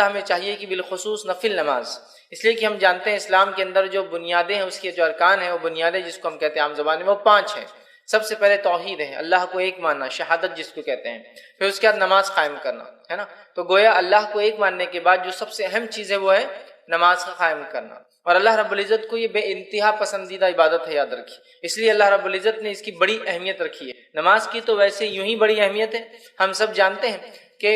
ہمیں چاہیے کہ بالخصوص نفل نماز، اس لیے کہ ہم جانتے ہیں اسلام کے اندر جو بنیادیں ہیں، اس کے جو ارکان ہیں، وہ بنیادیں جس کو ہم کہتے ہیں عام زبان میں، وہ 5 ہیں۔ سب سے پہلے توحید ہے، اللہ کو ایک ماننا، شہادت جس کو کہتے ہیں۔ پھر اس کے بعد نماز قائم کرنا ہے نا، تو گویا اللہ کو ایک ماننے کے بعد جو سب سے اہم چیز ہے وہ ہے نماز کا قائم کرنا، اور اللہ رب العزت کو یہ بے انتہا پسندیدہ عبادت ہے، یاد رکھیے۔ اس لیے اللہ رب العزت نے اس کی بڑی اہمیت رکھی ہے۔ نماز کی تو ویسے یوں ہی بڑی اہمیت ہے، ہم سب جانتے ہیں کہ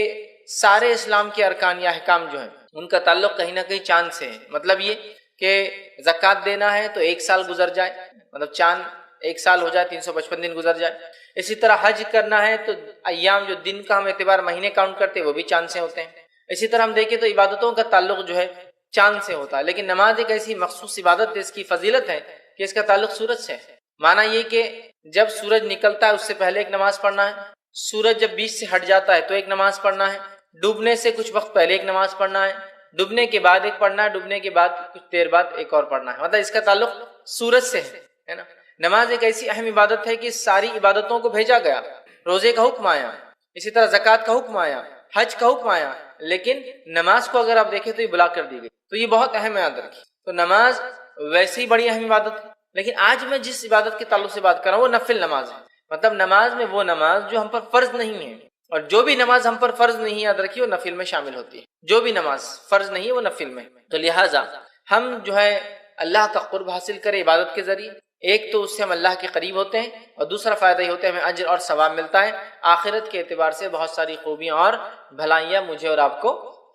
سارے اسلام کے ارکان یا احکام جو ہیں ان کا تعلق کہیں نہ کہیں چاند سے ہے۔ مطلب یہ کہ زکوٰۃ دینا ہے تو 1 سال گزر جائے، مطلب چاند 1 سال ہو جائے، 355 دن گزر جائے۔ اسی طرح حج کرنا ہے تو ایام جو دن کا ہم اعتبار مہینے کاؤنٹ کرتے ہیں وہ بھی چاند سے ہوتے ہیں۔ اسی طرح ہم دیکھیں تو عبادتوں کا تعلق جو ہے چاند سے ہوتا ہے، لیکن نماز ایک ایسی مخصوص عبادت ہے، اس کی فضیلت ہے کہ اس کا تعلق سورج سے ہے۔ معنی یہ کہ جب سورج نکلتا ہے اس سے پہلے ایک نماز پڑھنا ہے، سورج جب بیچ سے ہٹ جاتا ہے تو ایک نماز پڑھنا ہے، ڈوبنے سے کچھ وقت پہلے ایک نماز پڑھنا ہے، ڈوبنے کے بعد ایک پڑھنا ہے، ڈوبنے کے بعد کچھ دیر بعد ایک اور پڑھنا ہے۔ مطلب اس کا تعلق سورج سے ہے نا۔ نماز ایک ایسی اہم عبادت ہے کہ ساری عبادتوں کو بھیجا گیا، روزے کا حکم آیا، اسی طرح زکوٰۃ کا حکم آیا، حج کا حکم آیا، لیکن نماز کو اگر آپ دیکھیں تو یہ بلا کر دی گئی، تو یہ بہت اہم ہے، یاد رکھیے۔ تو نماز ویسے ہی بڑی اہم عبادت ہے، لیکن آج میں جس عبادت کے تعلق سے بات کر رہا ہوں وہ نفل نماز ہے۔ مطلب نماز میں وہ نماز جو ہم پر فرض نہیں ہے، اور جو بھی نماز ہم پر فرض نہیں ہے، یاد رکھیے وہ نفل میں شامل ہوتی ہے۔ جو بھی نماز فرض نہیں ہے وہ نفل میں، تو لہٰذا ہم جو ہے اللہ کا قرب حاصل کریں عبادت کے ذریعے، ایک تو اس سے ہم اللہ کے قریب ہوتے ہیں، اور دوسرا فائدہ یہ ہوتا ہے ہمیں اجر اور ثواب ملتا ہے، آخرت کے اعتبار سے بہت ساری خوبیاں اور بھلائیاں مجھے اور آپ کو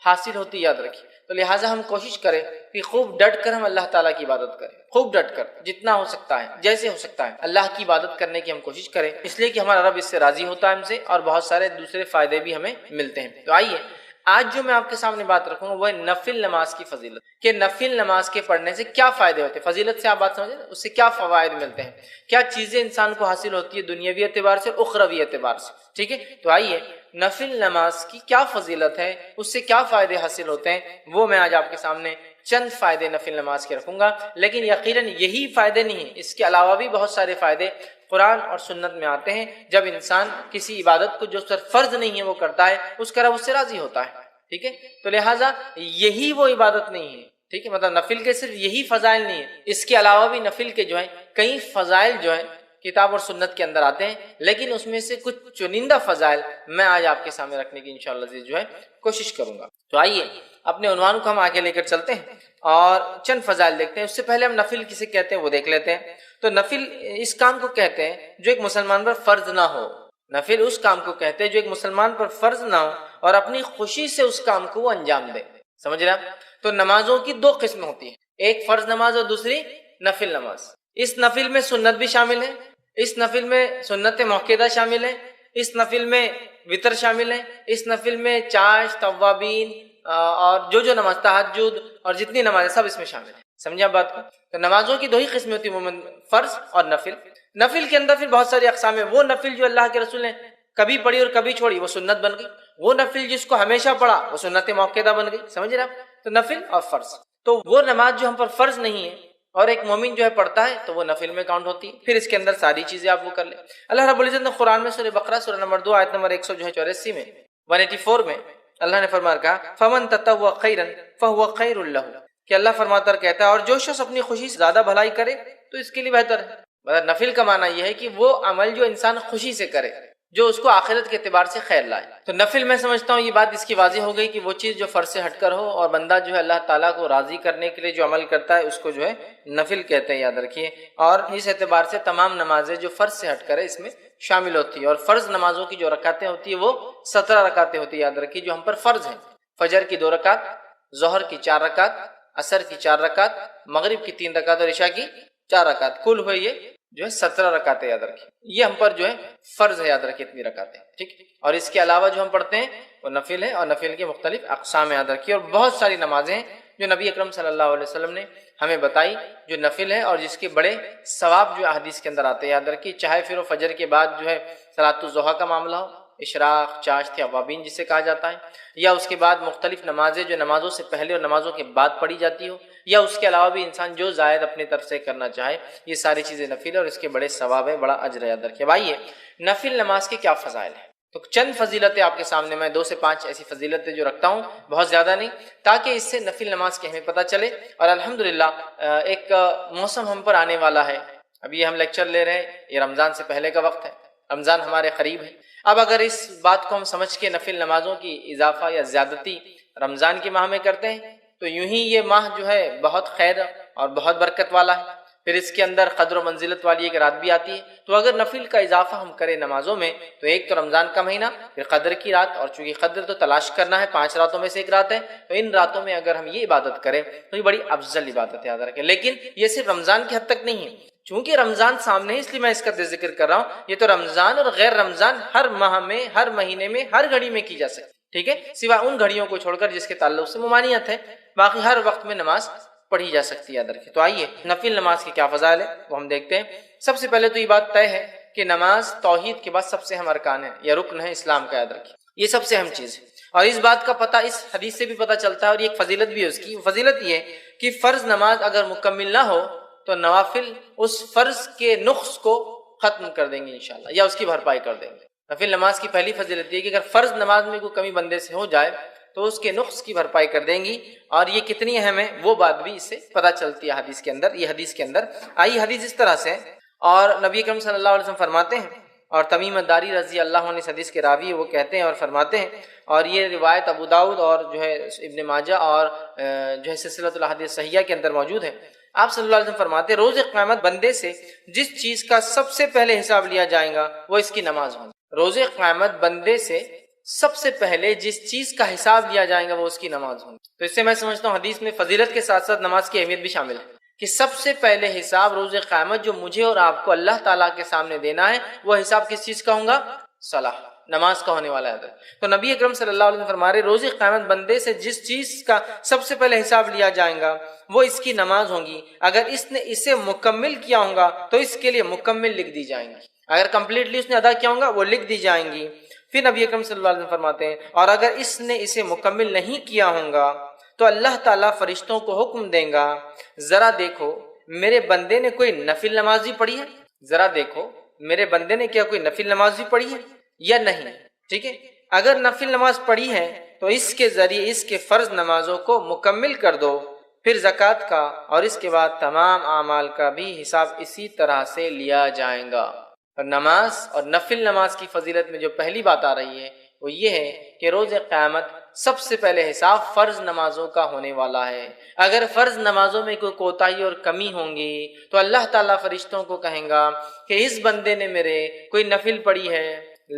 حاصل ہوتی، یاد رکھیے۔ تو لہٰذا ہم کوشش کریں کہ خوب ڈٹ کر ہم اللہ تعالیٰ کی عبادت کریں، خوب ڈٹ کر، جتنا ہو سکتا ہے، جیسے ہو سکتا ہے اللہ کی عبادت کرنے کی ہم کوشش کریں، اس لیے کہ ہمارا رب اس سے راضی ہوتا ہے ہم سے، اور بہت سارے دوسرے فائدے بھی ہمیں ملتے ہیں۔ تو آئیے آج جو میں آپ کے سامنے بات رکھوں گا وہ ہے نفل نماز کی فضیلت، کہ نفل نماز کے پڑھنے سے کیا فائدے ہوتے ہیں۔ فضیلت سے آپ بات سمجھیں، اس سے کیا فوائد ملتے ہیں، کیا چیزیں انسان کو حاصل ہوتی ہے دنیاوی اعتبار سے اور اخروی اعتبار سے، ٹھیک ہے۔ تو آئیے نفل نماز کی کیا فضیلت ہے، اس سے کیا فائدے حاصل ہوتے ہیں، وہ میں آج آپ کے سامنے چند فائدے نفل نماز کے رکھوں گا۔ لیکن یقیناً یہی فائدے نہیں ہیں، اس کے علاوہ بھی بہت سارے فائدے قرآن اور سنت میں آتے ہیں۔ جب انسان کسی عبادت کو جو صرف فرض نہیں ہے وہ کرتا ہے، اس کا رب اس سے راضی ہوتا ہے، ٹھیک ہے۔ تو لہٰذا یہی وہ عبادت نہیں ہے، ٹھیک ہے، مطلب نفل کے صرف یہی فضائل نہیں ہے، اس کے علاوہ بھی نفل کے جو ہیں کئی فضائل جو ہیں کتاب اور سنت کے اندر آتے ہیں، لیکن اس میں سے کچھ چنندہ فضائل میں آج آپ کے سامنے رکھنے کی انشاءاللہ جو ہے کوشش کروں گا۔ تو آئیے اپنے عنوان کو ہم آگے لے کر چلتے ہیں اور چند فضائل دیکھتے ہیں۔ اس سے پہلے ہم نفل کسے کہتے ہیں وہ دیکھ لیتے ہیں۔ تو نفل اس کام کو کہتے ہیں جو ایک مسلمان پر فرض نہ ہو، نفل اس کام کو کہتے ہیں جو ایک مسلمان پر فرض نہ ہو اور اپنی خوشی سے اس کام کو وہ انجام دے، سمجھ رہے ہیں؟ تو نمازوں کی 2 قسم ہوتی ہیں، ایک فرض نماز اور دوسری نفل نماز۔ اس نفل میں سنت بھی شامل ہے، اس نفل میں سنت موقدہ شامل ہے، اس نفل میں وطر شامل ہے، اس نفل میں چاش، توابین اور جو نماز تہجد اور جتنی نمازیں سب اس میں شامل ہیں، سمجھے آپ بات کو؟ تو نمازوں کی 2 ہی قسمیں ہوتی ہیں عموماً، فرض اور نفل۔ نفل کے اندر پھر بہت ساری اقسام ہیں، وہ نفل جو اللہ کے رسول نے کبھی پڑھی اور کبھی چھوڑی وہ سنت بن گئی، وہ نفل جس کو ہمیشہ پڑھا وہ سنت موقدہ بن گئی، سمجھ رہے آپ؟ تو نفل اور فرض، تو وہ نماز جو ہم پر فرض نہیں ہے اور ایک مومن جو ہے پڑھتا ہے تو وہ نفل میں کاؤنٹ ہوتی ہے، پھر اس کے اندر ساری چیزیں آپ وہ کر لیں۔ اللہ رب العزت نے قرآن میں سورہ بقرہ سورہ نمبر 2 آیت نمبر 184 میں 184 میں اللہ نے فرمایا کہا فمن تطوع خیرا فهو خیر له، کہ اللہ فرماتا کہتا ہے اور جو شخص اپنی خوشی سے زیادہ بھلائی کرے تو اس کے لیے بہتر ہے۔ مطلب نفل کا معنی یہ ہے کہ وہ عمل جو انسان خوشی سے کرے، جو اس کو آخرت کے اعتبار سے خیر لائے۔ تو نفل میں سمجھتا ہوں یہ بات اس کی واضح ہو گئی کہ وہ چیز جو فرض سے ہٹ کر ہو اور بندہ جو ہے اللہ تعالیٰ کو راضی کرنے کے لیے جو عمل کرتا ہے اس کو جو ہے نفل کہتے ہیں، یاد رکھیے۔ اور اس اعتبار سے تمام نمازیں جو فرض سے ہٹ کر ہے اس میں شامل ہوتی ہے، اور فرض نمازوں کی جو رکعتیں ہوتی ہیں وہ 17 رکعتیں ہوتی ہیں، یاد رکھیے، جو ہم پر فرض ہیں۔ فجر کی 2 رکعت، ظہر کی 4 رکعت، عصر کی 4 رکعت، مغرب کی 3 رکعت اور عشاء کی 4 رکعت، کل ہوئے یہ جو ہے 17 رکعتیں، یاد رکھیے۔ یہ ہم پر جو ہے فرض ہے، یاد رکھیے اتنی رکعتیں، ٹھیک۔ اور اس کے علاوہ جو ہم پڑھتے ہیں وہ نفل ہے، اور نفل کے مختلف اقسام یاد رکھیے، اور بہت ساری نمازیں ہیں جو نبی اکرم صلی اللہ علیہ وسلم نے ہمیں بتائی جو نفل ہے اور جس کے بڑے ثواب جو احادیث کے اندر آتے ہیں، یاد رکھیے۔ چاہے پھر وہ فجر کے بعد جو ہے صلاۃ الضحیٰ کا معاملہ ہو، اشراق، چاشت، اوابین جسے کہا جاتا ہے، یا اس کے بعد مختلف نمازیں جو نمازوں سے پہلے اور نمازوں کے بعد پڑھی جاتی ہو، یا اس کے علاوہ بھی انسان جو زائد اپنے طرف سے کرنا چاہے، یہ ساری چیزیں نفل ہے اور اس کے بڑے ثواب ہے، بڑا اجر ہے، یاد رکھیے۔ بھائیے نفل نماز کے کیا فضائل ہیں؟ تو چند فضیلتیں آپ کے سامنے میں 2 سے 5 ایسی فضیلتیں جو رکھتا ہوں، بہت زیادہ نہیں، تاکہ اس سے نفل نماز کی ہمیں پتہ چلے۔ اور الحمدللہ ایک موسم ہم پر آنے والا ہے، ابھی ہم لیکچر لے رہے ہیں، یہ رمضان سے پہلے کا وقت ہے، رمضان ہمارے قریب ہے۔ اب اگر اس بات کو ہم سمجھ کے نفل نمازوں کی اضافہ یا زیادتی رمضان کے ماہ میں کرتے ہیں تو یوں ہی یہ ماہ جو ہے بہت خیر اور بہت برکت والا ہے، پھر اس کے اندر قدر و منزلت والی ایک رات بھی آتی ہے۔ تو اگر نفل کا اضافہ ہم کریں نمازوں میں تو ایک تو رمضان کا مہینہ، پھر قدر کی رات، اور چونکہ قدر تو تلاش کرنا ہے، 5 راتوں میں سے ایک رات ہے، تو ان راتوں میں اگر ہم یہ عبادت کریں تو یہ بڑی افضل عبادت ہے، یاد رکھیں۔ لیکن یہ صرف رمضان کی حد تک نہیں ہے، چونکہ رمضان سامنے ہے اس لیے میں اس کا ذکر کر رہا ہوں۔ یہ تو رمضان اور غیر رمضان ہر ماہ میں، ہر مہینے میں، ہر گھڑی میں کی جا سکتی، ٹھیک ہے، سوائے ان گھڑیوں کو چھوڑ کر جس کے تعلق سے ممانعت ہے، باقی ہر وقت میں نماز پڑھی جا سکتی ہے، یاد رکھیں۔ تو آئیے نفل نماز کی کیا فضائل ہے وہ ہم دیکھتے ہیں۔ سب سے پہلے تو یہ بات طے ہے کہ نماز توحید کے بعد سب سے اہم ارکان ہے یا رکن ہے اسلام کا، یاد رکھیں، یہ سب سے اہم چیز ہے۔ اور اس بات کا پتہ اس حدیث سے بھی پتہ چلتا ہے، اور یہ ایک فضیلت بھی ہے اس کی۔ فضیلت یہ ہے کہ فرض نماز اگر مکمل نہ ہو تو نوافل اس فرض کے نقص کو ختم کر دیں گے انشاءاللہ، یا اس کی بھرپائی کر دیں گے۔ نفل نماز کی پہلی فضیلت یہ کہ اگر فرض نماز میں کوئی کمی بندے سے ہو جائے تو اس کے نقص کی بھرپائی کر دیں گی، اور یہ کتنی اہم ہے وہ بات بھی اس سے پتہ چلتی ہے حدیث کے اندر۔ یہ حدیث کے اندر آئی حدیث اس طرح سے، اور نبی اکرم صلی اللہ علیہ وسلم فرماتے ہیں، اور تمیم الداری رضی اللہ عنہ اس حدیث کے راوی وہ کہتے ہیں اور فرماتے ہیں، اور یہ روایت ابو داؤد اور جو ہے ابن ماجہ اور جو ہے سلسلۃ الاحادیث صحیحہ کے اندر موجود ہے۔ آپ صلی اللہ علیہ وسلم فرماتے ہیں روز قیامت بندے سے جس چیز کا سب سے پہلے حساب لیا جائے گا وہ اس کی نماز ہوگی۔ روز قیامت بندے سے سب سے پہلے جس چیز کا حساب لیا جائے گا وہ اس کی نماز ہوگی۔ تو اس سے میں سمجھتا ہوں حدیث میں فضیلت کے ساتھ ساتھ نماز کی اہمیت بھی شامل ہے کہ سب سے پہلے حساب روز قیامت جو مجھے اور آپ کو اللہ تعالیٰ کے سامنے دینا ہے وہ حساب کس چیز کا ہوگا؟ صلاح، نماز کا ہونے والا ہے۔ تو نبی اکرم صلی اللہ علیہ وسلم فرما رہے روز قیامت بندے سے جس چیز کا سب سے پہلے حساب لیا جائے گا وہ اس کی نماز ہوگی، اگر اس نے اسے مکمل کیا ہوگا تو اس کے لیے مکمل لکھ دی جائیں گی، اگر کمپلیٹلی اس نے ادا کیا ہوگا وہ لکھ دی جائیں گی۔ پھر نبی اکرم صلی اللہ علیہ وسلم فرماتے ہیں اور اگر اس نے اسے مکمل نہیں کیا ہوگا تو اللہ تعالیٰ فرشتوں کو حکم دیں گا ذرا دیکھو میرے بندے نے کوئی نفل نماز بھی پڑھی ہے، ذرا دیکھو میرے بندے نے کیا کوئی نفل نماز بھی پڑھی ہے یا نہیں، ٹھیک ہے، اگر نفل نماز پڑھی ہے تو اس کے ذریعے اس کے فرض نمازوں کو مکمل کر دو، پھر زکوٰۃ کا اور اس کے بعد تمام اعمال کا بھی حساب اسی طرح سے لیا جائے گا۔ اور نماز اور نفل نماز کی فضیلت میں جو پہلی بات آ رہی ہے وہ یہ ہے کہ روز قیامت سب سے پہلے حساب فرض نمازوں کا ہونے والا ہے۔ اگر فرض نمازوں میں کوئی کوتاہی اور کمی ہوں گی تو اللہ تعالیٰ فرشتوں کو کہیں گا کہ اس بندے نے میرے کوئی نفل پڑھی ہے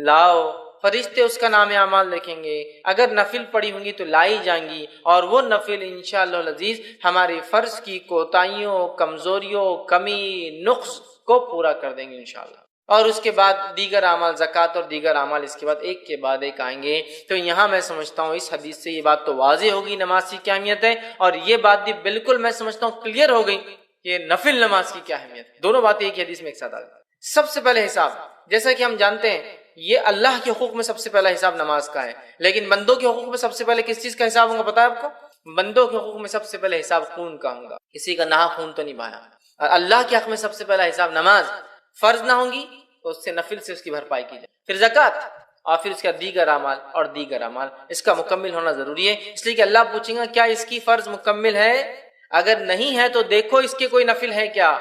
لاؤ، فرشتے اس کا نام اعمال لکھیں گے، اگر نفل پڑھی ہوں گی تو لائی جائیں گی، اور وہ نفل انشاءاللہ العزیز ہماری فرض کی کوتاہیوں، کمزوریوں، کمی، نقص کو پورا کر دیں گے انشاءاللہ۔ اور اس کے بعد دیگر اعمال، زکوٰۃ اور دیگر اعمال اس کے بعد ایک کے بعد ایک آئیں گے۔ تو یہاں میں سمجھتا ہوں اس حدیث سے یہ بات تو واضح ہوگی نماز کی کیا اہمیت ہے، اور یہ بات بھی بالکل میں سمجھتا ہوں کلیئر ہو گئی کہ نفل نماز کی کیا اہمیت ہے۔ دونوں باتیں ایک حدیث میں ایک ساتھ آ گئی۔ سب سے پہلے حساب، جیسا کہ ہم جانتے ہیں یہ اللہ کے حقوق میں سب سے پہلا حساب نماز کا ہے، لیکن بندوں کے حقوق میں سب سے پہلے کس چیز کا حساب ہوگا پتہ ہے آپ کو؟ بندوں کے حقوق میں سب سے پہلے حساب خون کا ہوگا، کسی کا نہا خون تو نہیں بہایا۔ اور اللہ کے حق میں سب سے پہلا حساب نماز، فرض نہ ہوں گی تو اس سے نفل سے اس کی بھرپائی کی جائے، پھر زکوٰۃ، اور پھر اس کا دیگر اعمال اور دیگر اعمال، اس کا مکمل ہونا ضروری ہے، اس لیے کہ اللہ پوچھیں گا کیا اس کی فرض مکمل ہے، اگر نہیں ہے تو دیکھو اس کے کوئی نفل ہے کیا۔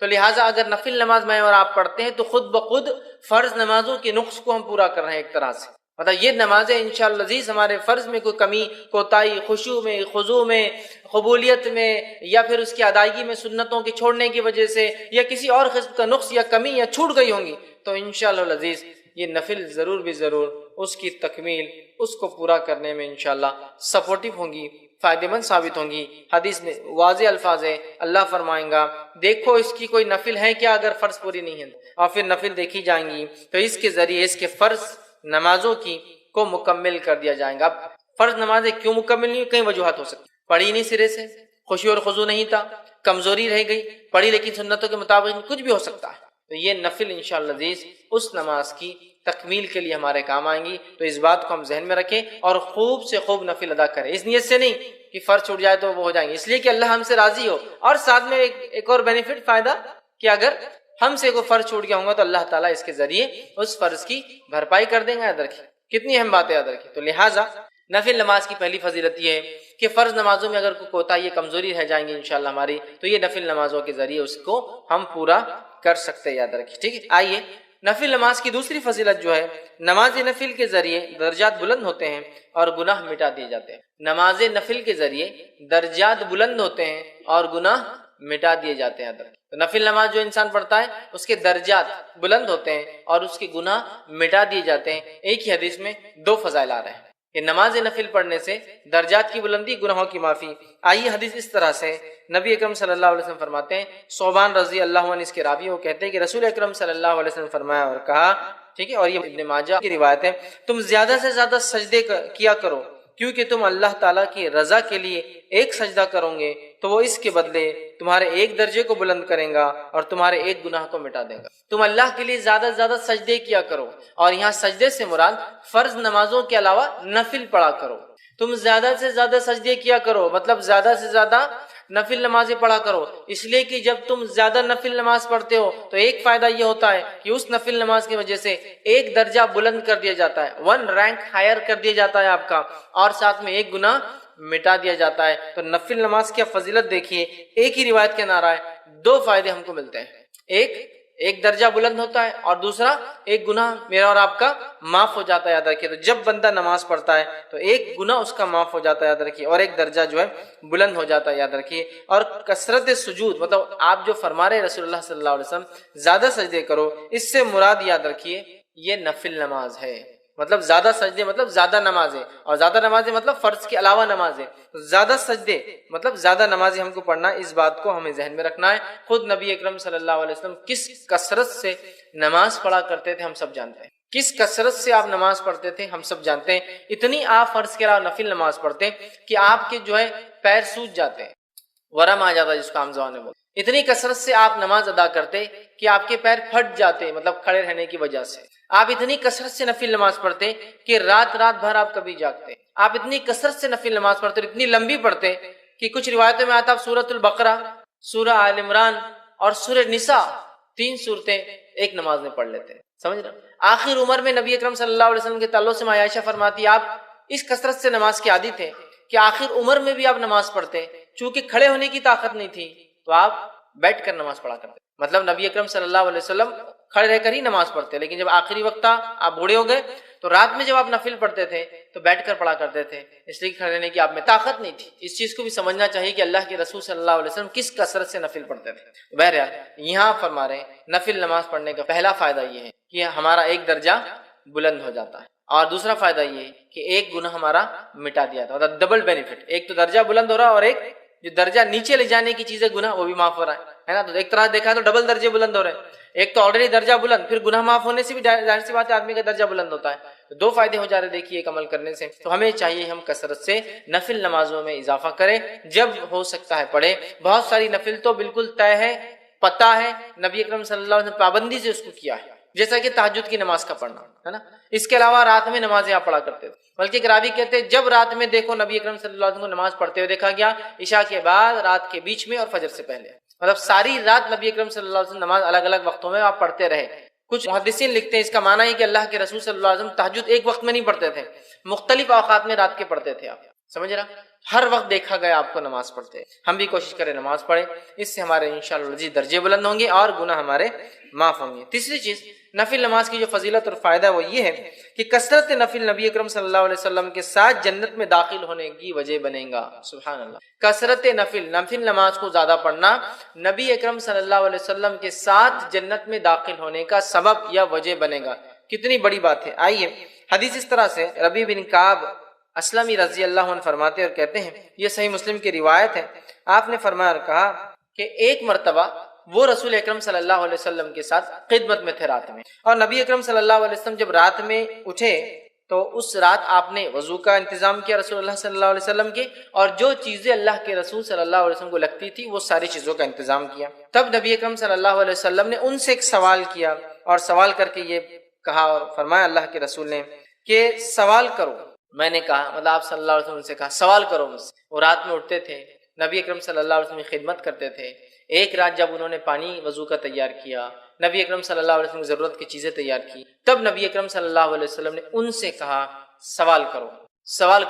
تو لہٰذا اگر نفل نماز میں اور آپ پڑھتے ہیں تو خود بخود فرض نمازوں کے نقص کو ہم پورا کر رہے ہیں ایک طرح سے، مطلب یہ نمازیں انشاءاللہ عزیز ہمارے فرض میں کوئی کمی، کوتاہی، خشوع میں، خضوع میں، قبولیت میں، یا پھر اس کی ادائیگی میں سنتوں کے چھوڑنے کی وجہ سے یا کسی اور قسم کا نقص یا کمی یا چھوٹ گئی ہوں گی تو انشاءاللہ العزیز یہ نفل ضرور بھی ضرور اس کی تکمیل، اس کو پورا کرنے میں انشاءاللہ سپورٹیو ہوں گی، فائدہ مند ثابت ہوں گی۔ حدیث میں واضح الفاظ ہے، اللہ فرمائیں گا دیکھو اس کی کوئی نفل ہے کیا اگر فرض پوری نہیں ہے، اور پھر نفل دیکھی جائیں گی تو اس کے ذریعے اس کے فرض نمازوں کی کو مکمل کر دیا جائے گا۔ اب فرض نمازیں کیوں مکمل نہیں ہوئی؟ کئی وجوہات ہو سکتی، پڑھی نہیں سرے سے، خشوع اور خضوع نہیں تھا، کمزوری رہ گئی، پڑھی لیکن سنتوں کے مطابق، کچھ بھی ہو سکتا ہے۔ تو یہ نفل انشاءاللہ عزیز اس نماز کی تکمیل کے لیے ہمارے کام آئیں گی، تو اس بات کو ہم ذہن میں رکھیں اور خوب سے خوب نفل ادا کریں، اس نیت سے نہیں کہ فرض چھوٹ جائے تو وہ ہو جائیں گے، اس لیے کہ اللہ ہم سے راضی ہو، اور ساتھ میں ایک اور بینیفٹ، فائدہ کہ اگر ہم سے کوئی فرض چھوٹ گیا ہوگا تو اللہ تعالیٰ اس کے ذریعے اس فرض کی بھرپائی کر دیں گے. یاد رکھیے کتنی اہم بات ہے یاد رکھیے. تو لہٰذا نفل نماز کی پہلی فضیلت یہ ہے کہ فرض نمازوں میں اگر کوئی کوتاہی کمزوری رہ جائیں گی انشاءاللہ ہماری, تو یہ نفل نمازوں کے ذریعے اس کو ہم پورا کر سکتے ہیں. یاد رکھیے ٹھیک ہے. آئیے نفل نماز کی دوسری فضیلت جو ہے, نماز نفل کے ذریعے درجات بلند ہوتے ہیں اور گناہ مٹا دیے جاتے ہیں. نماز نفل کے ذریعے درجات بلند ہوتے ہیں اور گناہ مٹا دیے جاتے ہیں. تو نفل نماز جو انسان پڑھتا ہے اس کے درجات بلند ہوتے ہیں اور اس کے گناہ مٹا دیے جاتے ہیں. ایک ہی حدیث میں دو فضائل آ رہے ہیں کہ نماز نفل پڑھنے سے درجات کی بلندی, گناہوں کی معافی. آئیے حدیث اس طرح سے نبی اکرم صلی اللہ علیہ وسلم فرماتے ہیں, صوبان رضی اللہ عنہ اس کے راوی, وہ کہتے ہیں کہ رسول اکرم صلی اللہ علیہ وسلم فرمایا اور کہا, ٹھیک ہے, اور یہ ابن ماجہ کی روایت ہے, تم زیادہ سے زیادہ سجدے کیا کرو کیونکہ تم اللہ تعالیٰ کی رضا کے لیے ایک سجدہ کرو گے تو وہ اس کے بدلے تمہارے ایک درجے کو بلند کریں گا اور تمہارے ایک گناہ کو مٹا دے گا. تم اللہ کے لیے زیادہ سے زیادہ سجدے کیا کرو, اور یہاں سجدے سے مراد فرض نمازوں کے علاوہ نفل پڑھا کرو. تم زیادہ سے زیادہ سجدے کیا کرو مطلب زیادہ سے زیادہ نفل نمازیں پڑھا کرو, اس لیے کہ جب تم زیادہ نفل نماز پڑھتے ہو تو ایک فائدہ یہ ہوتا ہے کہ اس نفل نماز کی وجہ سے ایک درجہ بلند کر دیا جاتا ہے, 1 رینک ہائر کر دیا جاتا ہے آپ کا, اور ساتھ میں ایک گناہ مٹا دیا جاتا ہے. تو نفل نماز کی فضیلت دیکھیے, ایک ہی روایت کے نعرہ ہے, 2 فائدے ہم کو ملتے ہیں. ایک درجہ بلند ہوتا ہے اور دوسرا ایک گناہ میرا اور آپ کا معاف ہو جاتا ہے. یاد رکھیے, تو جب بندہ نماز پڑھتا ہے تو ایک گناہ اس کا معاف ہو جاتا ہے, یاد رکھیے, اور ایک درجہ جو ہے بلند ہو جاتا ہے. یاد رکھیے, اور کثرت سجود مطلب آپ جو فرما رہے رسول اللہ صلی اللہ علیہ وسلم زیادہ سجدے کرو, اس سے مراد یاد رکھیے یہ نفل نماز ہے. مطلب زیادہ سجدے مطلب زیادہ نمازیں, اور زیادہ نمازیں مطلب فرض کے علاوہ نمازیں. زیادہ سجدے مطلب زیادہ نمازیں ہم کو پڑھنا, اس بات کو ہمیں ذہن میں رکھنا ہے. خود نبی اکرم صلی اللہ علیہ وسلم کس کثرت سے نماز پڑھا کرتے تھے ہم سب جانتے ہیں. کس کثرت سے آپ نماز پڑھتے تھے ہم سب جانتے ہیں. اتنی آپ فرض کے علاوہ نفل نماز پڑھتے کہ آپ کے جو ہے پیر سوج جاتے ہیں, ورم آ جاتا ہے جس کو عام زبان میں بولتے. اتنی کثرت سے آپ نماز ادا کرتے کہ آپ کے پیر پھٹ جاتے مطلب کھڑے رہنے کی وجہ سے. آپ اتنی کثرت سے نفل نماز پڑھتے کہ رات بھر آپ کبھی جاگتے. آپ اتنی کثرت سے نفل نماز پڑھتے, اتنی لمبی پڑھتے کہ کچھ روایتوں میں آتا آپ سورۃ البقرہ, سورہ آل عمران اور سورہ نساء 3 صورتیں ایک نماز میں پڑھ لیتے. سمجھ رہے. آخر عمر میں نبی اکرم صلی اللہ علیہ وسلم کے تعلق سے ماں عائشہ فرماتی آپ اس کثرت سے نماز کے عادی تھے کہ آخر عمر میں بھی آپ نماز پڑھتے, چونکہ کھڑے ہونے کی طاقت نہیں تھی تو آپ بیٹھ کر نماز پڑھا کرتے. مطلب نبی اکرم صلی اللہ علیہ وسلم کھڑے رہ کر ہی نماز پڑھتے, لیکن جب آخری وقت تھا آپ بوڑھے ہو گئے تو رات میں جب آپ نفل پڑھتے تھے تو بیٹھ کر پڑھا کرتے تھے, اس لیے کھڑے رہنے کی آپ میں طاقت نہیں تھی. اس چیز کو بھی سمجھنا چاہیے کہ اللہ کے رسول صلی اللہ علیہ وسلم کس کثرت سے نفل پڑھتے تھے. بہرحال یہاں فرما رہے ہیں نفل نماز پڑھنے کا پہلا فائدہ یہ ہے کہ ہمارا ایک درجہ بلند ہو جاتا ہے, اور دوسرا فائدہ یہ ہے کہ ایک گناہ ہمارا مٹا دیا جاتا ہے. ڈبل بینیفٹ, ایک تو درجہ بلند ہو رہا ہے اور ایک جو درجہ نیچے لے جانے کی چیزیں گناہ وہ بھی معاف ہو رہا ہے نا. تو ایک طرح دیکھا تو ڈبل درجے بلند ہو رہے ہیں. ایک تو آلریڈی درجہ بلند, پھر گناہ معاف ہونے سے بھی ظاہر سی بات ہے آدمی کا درجہ بلند ہوتا ہے. تو 2 فائدے ہو جا رہے دیکھیے ایک عمل کرنے سے. تو ہمیں چاہیے ہم کثرت سے نفل نمازوں میں اضافہ کریں, جب ہو سکتا ہے پڑھیں. بہت ساری نفل تو بالکل طے ہے, پتہ ہے, نبی اکرم صلی اللہ علیہ وسلم پابندی سے اس کو کیا ہے, جیسا کہ تہجد کی نماز کا پڑھنا ہے نا. اس کے علاوہ رات میں نمازیں آپ پڑھا کرتے تھے, بلکہ ایک راوی کہتے ہیں جب رات میں دیکھو نبی اکرم صلی اللہ علیہ وسلم کو نماز پڑھتے ہوئے دیکھا گیا عشاء کے بعد, رات کے بیچ میں اور فجر سے پہلے. مطلب ساری رات نبی اکرم صلی اللہ علیہ وسلم نماز الگ الگ وقتوں میں آپ پڑھتے رہے. کچھ محدثین لکھتے ہیں اس کا معنی ہے کہ اللہ کے رسول صلی اللہ علیہ وسلم تہجد ایک وقت میں نہیں پڑھتے تھے, مختلف اوقات میں رات کے پڑھتے تھے. آپ سمجھ رہا, ہر وقت دیکھا گیا آپ کو نماز پڑھتے. ہم بھی کوشش کریں نماز پڑھیں, اس سے ہمارے انشاءاللہ درجے بلند ہوں گے اور گناہ ہمارے معاف ہوں گے. تیسری چیز نفل نماز کی جو فضیلت اور فائدہ وہ یہ ہے کہ کثرت نفل نبی اکرم صلی اللہ علیہ وسلم کے ساتھ جنت میں داخل ہونے کی وجہ بنے گا. سبحان اللہ. کثرت نفل نماز کو زیادہ پڑھنا نبی اکرم صلی اللہ علیہ وسلم کے ساتھ جنت میں داخل ہونے کا سبب یا وجہ بنے گا. کتنی بڑی بات ہے. آئیے حدیث اس طرح سے ربیع بن کعب اسلمی رضی اللہ عنہ فرماتے اور کہتے ہیں, یہ صحیح مسلم کی روایت ہے, آپ نے فرمایا اور کہا کہ ایک مرتبہ وہ رسول اکرم صلی اللہ علیہ وسلم کے ساتھ خدمت میں تھے رات میں, اور نبی اکرم صلی اللہ علیہ وسلم جب رات میں اٹھے تو اس رات آپ نے وضو کا انتظام کیا رسول اللہ صلی اللہ علیہ وسلم کے, اور جو چیزیں اللہ کے رسول صلی اللہ علیہ وسلم کو لگتی تھی وہ ساری چیزوں کا انتظام کیا. تب نبی اکرم صلی اللہ علیہ وسلم نے ان سے ایک سوال کیا, اور سوال کر کے یہ کہا اور فرمایا اللہ کے رسول نے کہ سوال کرو. میں نے کہا مطلب آپ صلی اللہ علیہ وسلم سے کہا سوال کرو مجھ سے. وہ رات میں اٹھتے تھے, نبی اکرم صلی اللہ علیہ وسلم کی خدمت کرتے تھے. ایک رات جب انہوں نے پانی وضو کا تیار کیا, نبی اکرم صلی اللہ علیہ وسلم کی ضرورت کی چیزیں تیار کی، تب نبی اکرم صلی اللہ علیہ وسلم نے ان سے کہا سوال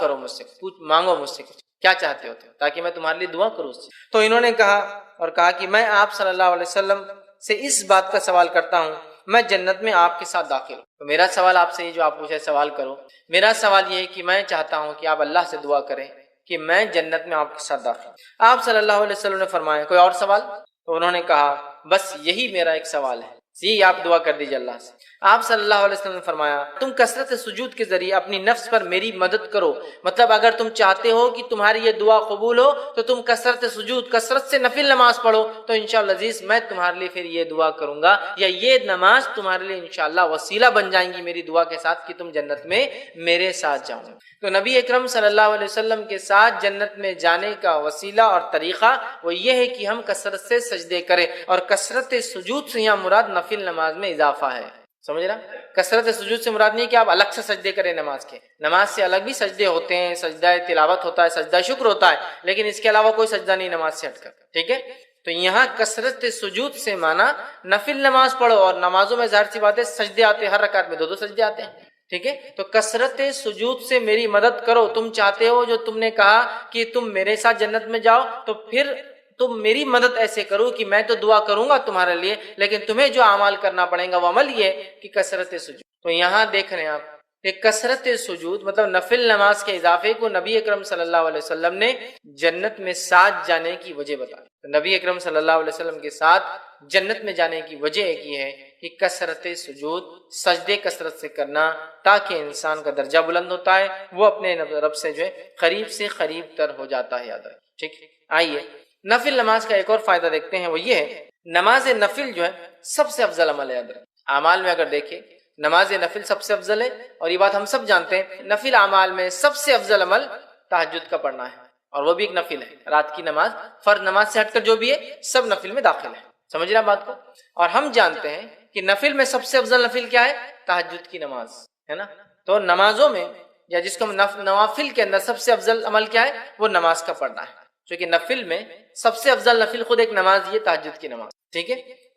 کرو مجھ سے، مانگو مجھ سے کچھ، کیا چاہتے ہو تاکہ میں تمہارے لیے دعا کروں۔ تو انہوں نے کہا کہ میں آپ صلی اللہ علیہ وسلم سے اس بات کا سوال کرتا ہوں، میں جنت میں آپ کے ساتھ داخل ہوں۔ تو میرا سوال آپ سے یہ جو آپ پوچھے سوال کرو، میرا سوال یہ ہے کہ میں چاہتا ہوں کہ آپ اللہ سے دعا کریں کہ میں جنت میں آپ کے ساتھ داخل ہوں۔ آپ صلی اللہ علیہ وسلم نے فرمایا کوئی اور سوال؟ تو انہوں نے کہا بس یہی میرا ایک سوال ہے، یہی آپ دعا کر دیجیے اللہ سے۔ آپ صلی اللہ علیہ وسلم نے فرمایا تم کثرت سجود کے ذریعے اپنی نفس پر میری مدد کرو، مطلب اگر تم چاہتے ہو کہ تمہاری یہ دعا قبول ہو تو تم کثرت سجود، کثرت سے نفل نماز پڑھو، تو انشاءاللہ عزیز میں تمہارے لیے پھر یہ دعا کروں گا، یا یہ نماز تمہارے لیے انشاءاللہ وسیلہ بن جائیں گی میری دعا کے ساتھ کہ تم جنت میں میرے ساتھ جاؤ۔ تو نبی اکرم صلی اللہ علیہ وسلم کے ساتھ جنت میں جانے کا وسیلہ اور طریقہ وہ یہ ہے کہ ہم کثرت سے سجدے کریں، اور کثرت سجود سے یہاں مراد نفل نماز میں اضافہ ہے، سمجھ رہا؟ کثرت سجود سے مراد نہیں کہ آپ الگ سے سجدے کریں نماز کے، نماز سے الگ بھی سجدے ہوتے ہیں، سجدہ تلاوت ہوتا ہے، سجدہ شکر ہوتا ہے، لیکن اس کے علاوہ کوئی سجدہ نہیں نماز سے ہٹ کر، ٹھیک ہے؟ تو یہاں کثرت سجود سے مانا نفل نماز پڑھو، اور نمازوں میں ظاہر سی بات ہے سجدے آتے ہیں، ہر رکعت میں 2 سجدے آتے ہیں، ٹھیک ہے؟ تو کثرت سجود سے میری مدد کرو، تم چاہتے ہو جو تم نے کہا کہ تم میرے ساتھ جنت میں جاؤ، تو پھر تم میری مدد ایسے کرو کہ میں تو دعا کروں گا تمہارے لیے، لیکن تمہیں جو اعمال کرنا پڑے گا وہ عمل یہ کہ کثرت سجود۔ تو یہاں دیکھ رہے ہیں آپ کہ کثرت سجود مطلب نفل نماز کے اضافے کو نبی اکرم صلی اللہ علیہ وسلم نے جنت میں ساتھ جانے کی وجہ بتائی۔ تو نبی اکرم صلی اللہ علیہ وسلم کے ساتھ جنت میں جانے کی وجہ ایک یہ ہے کہ کثرت سجود، سجدے کثرت سے کرنا، تاکہ انسان کا درجہ بلند ہوتا ہے، وہ اپنے رب سے جو ہے قریب سے قریب تر ہو جاتا ہے، یاد رکھیں، ٹھیک ہے؟ آئیے نفل نماز کا ایک اور فائدہ دیکھتے ہیں، وہ یہ ہے نماز نفل جو ہے سب سے افضل عمل ہے، یاد رکھیں۔ اعمال میں اگر دیکھیں نماز نفل سب سے افضل ہے، اور یہ بات ہم سب جانتے ہیں، نفل اعمال میں سب سے افضل عمل تہجد کا پڑھنا ہے، اور وہ بھی ایک نفل ہے، رات کی نماز، فرض نماز سے ہٹ کر جو بھی ہے سب نفل میں داخل ہے، سمجھ رہے ہیں بات کو؟ اور ہم جانتے ہیں کہ نفل میں سب سے افضل نفل کیا ہے؟ تہجد کی نماز ہے نا۔ تو نمازوں میں یا جس کو نوافل کے اندر سب سے افضل عمل کیا ہے؟ وہ نماز کا پڑھنا ہے، کیونکہ نفل میں سب سے افضل نفل خود ایک نماز، یہ تہجد کی نماز، ٹھیک ہے؟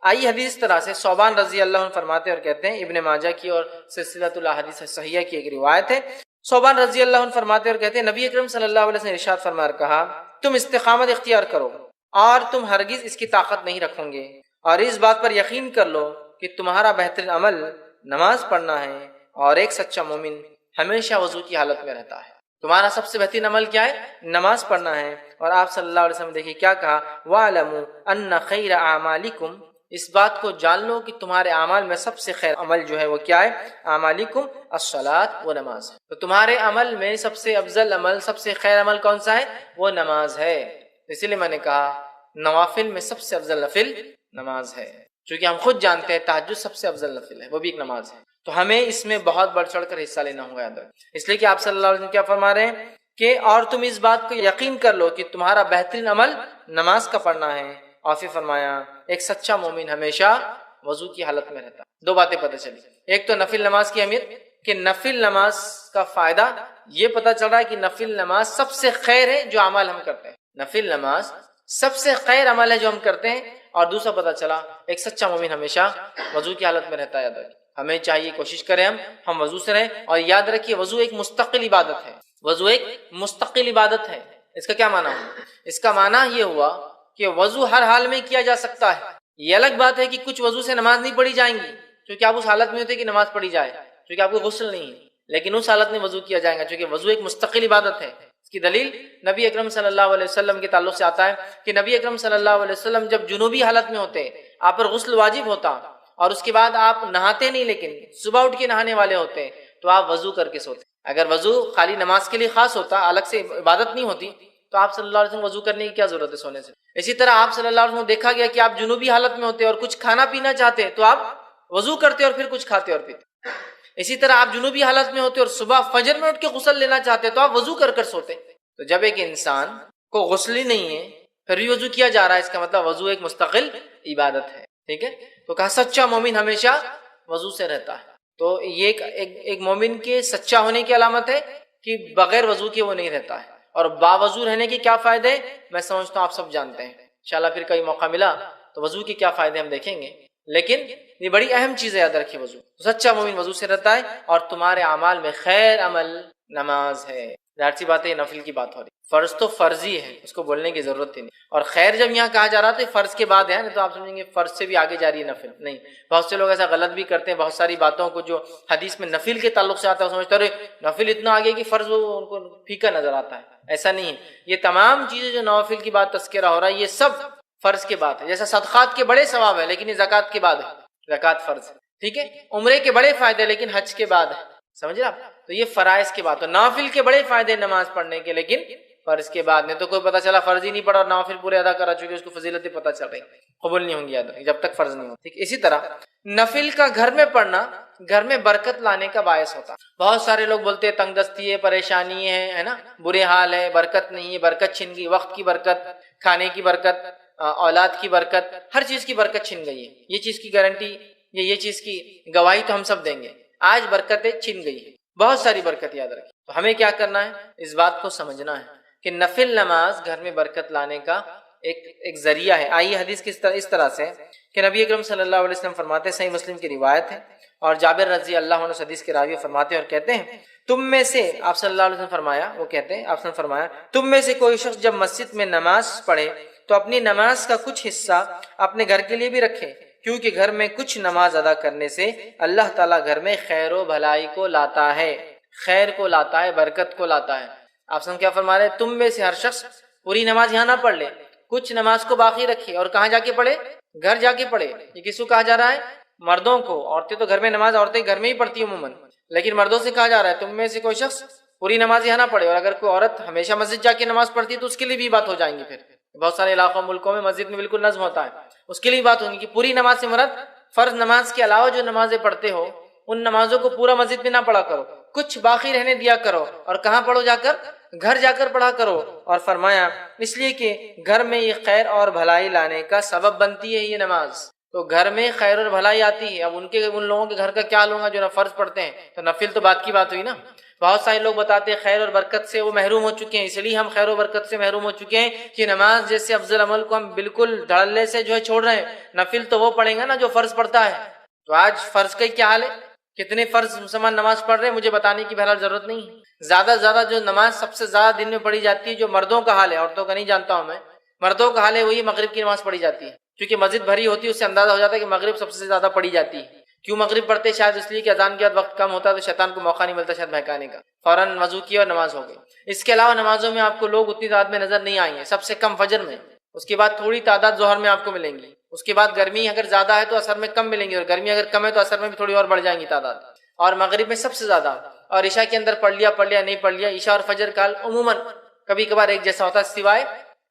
آئی حدیث اس طرح سے ثوبان رضی اللہ عنہ فرماتے اور کہتے ہیں، ابن ماجہ کی اور سلسلۃ الاحادیث صحیحہ کی ایک روایت ہے، ثوبان رضی اللہ عنہ فرماتے اور کہتے ہیں نبی اکرم صلی اللہ علیہ وسلم نے ارشاد فرمایا کہا تم استقامت اختیار کرو اور تم ہرگز اس کی طاقت نہیں رکھو گے، اور اس بات پر یقین کر لو کہ تمہارا بہترین عمل نماز پڑھنا ہے، اور ایک سچا مومن ہمیشہ وضو کی حالت میں رہتا ہے۔ تمہارا سب سے بہترین عمل کیا ہے؟ نماز پڑھنا ہے۔ اور آپ صلی اللہ علیہ وسلم دیکھیے کیا کہا، وَاعْلَمُوا أَنَّ خَيْرَ أَعْمَالِكُمْ، اس بات کو جان لو کہ تمہارے اعمال میں سب سے خیر عمل جو ہے وہ کیا ہے؟ اعمالکم الصلاۃ، وہ نماز ہے۔ تو تمہارے عمل میں سب سے افضل عمل، سب سے خیر عمل کون سا ہے؟ وہ نماز ہے۔ اسی لیے میں نے کہا نوافل میں سب سے افضل نفل نماز ہے، چونکہ ہم خود جانتے ہیں تہجد سب سے افضل نفل ہے، وہ بھی ایک نماز ہے۔ تو ہمیں اس میں بہت بڑھ چڑھ کر حصہ لینا ہوگا، یاد رکھیں، اس لیے کہ آپ صلی اللہ علیہ وسلم کیا فرما رہے ہیں کہ اور تم اس بات کو یقین کر لو کہ تمہارا بہترین عمل نماز کا پڑھنا ہے، اور پھر فرمایا ایک سچا مومن ہمیشہ وضو کی حالت میں رہتا۔ دو باتیں پتہ چلی، ایک تو نفل نماز کی اہمیت کہ نفل نماز کا فائدہ یہ پتہ چل رہا ہے کہ نفل نماز سب سے خیر ہے جو عمل ہم کرتے ہیں، نفل نماز سب سے خیر عمل ہے جو ہم کرتے ہیں۔ اور دوسرا پتہ چلا ایک سچا مومن ہمیشہ وضو کی حالت میں رہتا ہے۔ یاد رکھیں، ہمیں چاہیے کوشش کریں ہم وضو سے رہیں، اور یاد رکھیے وضو ایک مستقل عبادت ہے، وضو ایک مستقل عبادت ہے۔ اس کا کیا معنی ہوا؟ اس کا معنی یہ ہوا کہ وضو ہر حال میں کیا جا سکتا ہے۔ یہ الگ بات ہے کہ کچھ وضو سے نماز نہیں پڑھی جائیں گی کیونکہ آپ اس حالت میں ہوتے کہ نماز پڑھی جائے، کیونکہ آپ کو غسل نہیں ہے، لیکن اس حالت میں وضو کیا جائے گا کیونکہ وضو ایک مستقل عبادت ہے۔ اس کی دلیل نبی اکرم صلی اللہ علیہ وسلم کے تعلق سے آتا ہے کہ نبی اکرم صلی اللہ علیہ وسلم جب جنوبی حالت میں ہوتے آپ پر غسل واجب ہوتا، اور اس کے بعد آپ نہاتے نہیں لیکن صبح اٹھ کے نہانے والے ہوتے، تو آپ وضو کر کے سوتے۔ اگر وضو خالی نماز کے لیے خاص ہوتا، الگ سے عبادت نہیں ہوتی، تو آپ صلی اللہ علیہ وسلم وضو کرنے کی کیا ضرورت ہے سونے سے؟ اسی طرح آپ صلی اللہ علیہ وسلم دیکھا گیا کہ آپ جنوبی حالت میں ہوتے اور کچھ کھانا پینا چاہتے تو آپ وضو کرتے اور پھر کچھ کھاتے اور پیتے۔ اسی طرح آپ جنوبی حالت میں ہوتے اور صبح فجر میں اٹھ کے غسل لینا چاہتے تو آپ وضو کر کر سوتے۔ تو جب ایک انسان کو غسل ہی نہیں ہے پھر بھی وضو کیا جا رہا ہے، اس کا مطلب وضو ایک مستقل عبادت ہے، ٹھیک ہے؟ تو کہا سچا مومن ہمیشہ وضو سے رہتا ہے۔ تو یہ ایک مومن کے سچا ہونے کی علامت ہے کہ بغیر وضو کے وہ نہیں رہتا ہے۔ اور باوضو رہنے کے کیا فائدے میں سمجھتا ہوں آپ سب جانتے ہیں، انشاءاللہ پھر کئی موقع ملا تو وضو کے کیا فائدے ہم دیکھیں گے، لیکن یہ بڑی اہم چیز ہے، یاد رکھیے وضو، سچا مومن وضو سے رہتا ہے، اور تمہارے اعمال میں خیر عمل نماز ہے۔ ظاہر سی بات ہے، یہ نفل کی بات ہو رہی، فرض تو فرضی ہے، اس کو بولنے کی ضرورت ہی نہیں، اور خیر جب یہاں کہا جا رہا تو یہ فرض کے بعد ہے، نہیں تو آپ سمجھیں گے فرض سے بھی آگے جا رہی ہے نفل، نہیں۔ بہت سے لوگ ایسا غلط بھی کرتے ہیں، بہت ساری باتوں کو جو حدیث میں نفل کے تعلق سے آتا ہے سمجھتے ہیں نفل اتنا آگے کہ فرض وہ ان کو پھیکا نظر آتا ہے، ایسا نہیں ہے۔ یہ تمام چیزیں جو نوافل کی بات تذکرہ ہو رہا ہے، یہ سب فرض کے بعد ہے، جیسا صدقات کے بڑے ثواب ہے لیکن یہ زکوٰۃ کے بعد ہے، زکوٰۃ فرض ہے، ٹھیک ہے۔ عمرے کے بڑے فائدے لیکن حج کے بعد ہے، سمجھ رہے آپ؟ تو یہ فرائض کے بعد، تو نوافل کے بڑے فائدے نماز پڑھنے کے لیکن فرض کے بعد، نہیں تو کوئی پتہ چلا فرض ہی نہیں پڑھا اور نوافل پورے ادا کرا چکے، اس کو فضیلتیں پتہ چل رہی، قبول نہیں ہوں گی، یاد رکھیں جب تک فرض نہیں ہو، ٹھیک۔ اسی طرح نفل کا گھر میں پڑھنا گھر میں برکت لانے کا باعث ہوتا ہے۔ بہت سارے لوگ بولتے ہیں تنگ دستی ہے، پریشانی ہے نا، برے حال ہے، برکت نہیں ہے، برکت چھن گئی، وقت کی برکت، کھانے کی برکت، اولاد کی برکت، ہر چیز کی برکت چھن گئی ہے۔ یہ چیز کی گارنٹی، یہ چیز کی گواہی تو ہم سب دیں گے، آج برکتیں چھن گئی ہے، بہت ساری برکت، یاد رکھیں۔ تو ہمیں کیا کرنا ہے، اس بات کو سمجھنا ہے کہ نفل نماز گھر میں برکت لانے کا ایک ذریعہ ہے۔ آئیے حدیث اس طرح سے کہ نبی اکرم صلی اللہ علیہ وسلم فرماتے ہیں، صحیح مسلم کی روایت ہے، اور جابر رضی اللہ عنہ حدیث کے راوی فرماتے ہیں اور کہتے ہیں، تم میں سے، آپ صلی اللہ علیہ وسلم فرمایا، وہ کہتے ہیں آپ نے فرمایا، تم میں سے کوئی شخص جب مسجد میں نماز پڑھے تو اپنی نماز کا کچھ حصہ اپنے گھر کے لیے بھی رکھے، کیونکہ گھر میں کچھ نماز ادا کرنے سے اللہ تعالیٰ گھر میں خیر و بھلائی کو لاتا ہے، خیر کو لاتا ہے، برکت کو لاتا ہے۔ آپ سے کیا فرما رہے ہیں، تم میں سے ہر شخص پوری نماز یہاں نہ پڑھ لے، کچھ نماز کو باقی رکھے، اور کہاں جا کے پڑھے، گھر جا کے پڑھے۔ یہ کس کو کہا جا رہا ہے، مردوں کو، عورتیں تو گھر میں نماز، عورتیں گھر میں ہی پڑھتی ہیں عموماً، لیکن مردوں سے کہا جا رہا ہے تم میں سے کوئی شخص پوری نماز یہاں نہ پڑھے، اور اگر کوئی عورت ہمیشہ مسجد جا کے نماز پڑھتی ہے تو اس کے لیے بھی بات ہو جائیں گی، پھر بہت سارے علاقوں ملکوں میں مسجد میں بالکل نظم ہوتا ہے، اس کے لیے بات ہوگی کہ پوری نماز سے مراد فرض نماز کے علاوہ جو نمازیں پڑھتے ہو ان نمازوں کو پورا مسجد میں نہ پڑھا کرو، کچھ باقی رہنے دیا کرو، اور کہاں پڑھو، جا کر گھر جا کر پڑھا کرو۔ اور فرمایا اس لیے کہ گھر میں یہ خیر اور بھلائی لانے کا سبب بنتی ہے یہ نماز، تو گھر میں خیر اور بھلائی آتی ہے۔ اب ان لوگوں کے گھر کا کیا لوں گا جو فرض پڑھتے ہیں، تو نفل تو بات کی بات ہوئی نا۔ بہت سارے لوگ بتاتے ہیں خیر اور برکت سے وہ محروم ہو چکے ہیں، اس لیے ہم خیر و برکت سے محروم ہو چکے ہیں کہ نماز جیسے افضل عمل کو ہم بالکل دھڑلے سے جو ہے چھوڑ رہے ہیں، نفل تو وہ پڑھیں گا نا جو فرض پڑھتا ہے۔ تو آج فرض کا کیا حال ہے، کتنے فرض مسلمان نماز پڑھ رہے ہیں، مجھے بتانے کی بہرحال ضرورت نہیں ہے۔ زیادہ سے زیادہ جو نماز سب سے زیادہ دن میں پڑھی جاتی ہے، جو مردوں کا حال ہے، عورتوں کا نہیں جانتا ہوں میں، مردوں کا حال ہے وہی مغرب کی نماز پڑھی جاتی ہے، کیونکہ مسجد بھری ہوتی ہے، اس سے اندازہ ہو جاتا ہے کہ مغرب سب سے زیادہ پڑھی جاتی ہے۔ کیوں مغرب پڑھتے؟ شاید اس لیے کہ اذان کے بعد وقت کم ہوتا ہے تو شیطان کو موقع نہیں ملتا شاید بہکانے کا، فوراً وضو کیا اور نماز ہو گئی۔ اس کے علاوہ نمازوں میں آپ کو لوگ اتنی تعداد میں نظر نہیں آئیں گے، سب سے کم فجر میں، اس کے بعد تھوڑی تعداد ظہر میں آپ کو ملیں گی، اس کے بعد گرمی اگر زیادہ ہے تو عصر میں کم ملیں گی، اور گرمی اگر کم ہے تو عصر میں بھی تھوڑی اور بڑھ جائیں گی تعداد، اور مغرب میں سب سے زیادہ، اور عشاء کے اندر پڑھ لیا نہیں پڑھ لیا۔ عشاء اور فجر کا عموماً کبھی کبھار ایک جیسا ہوتا ہے، سوائے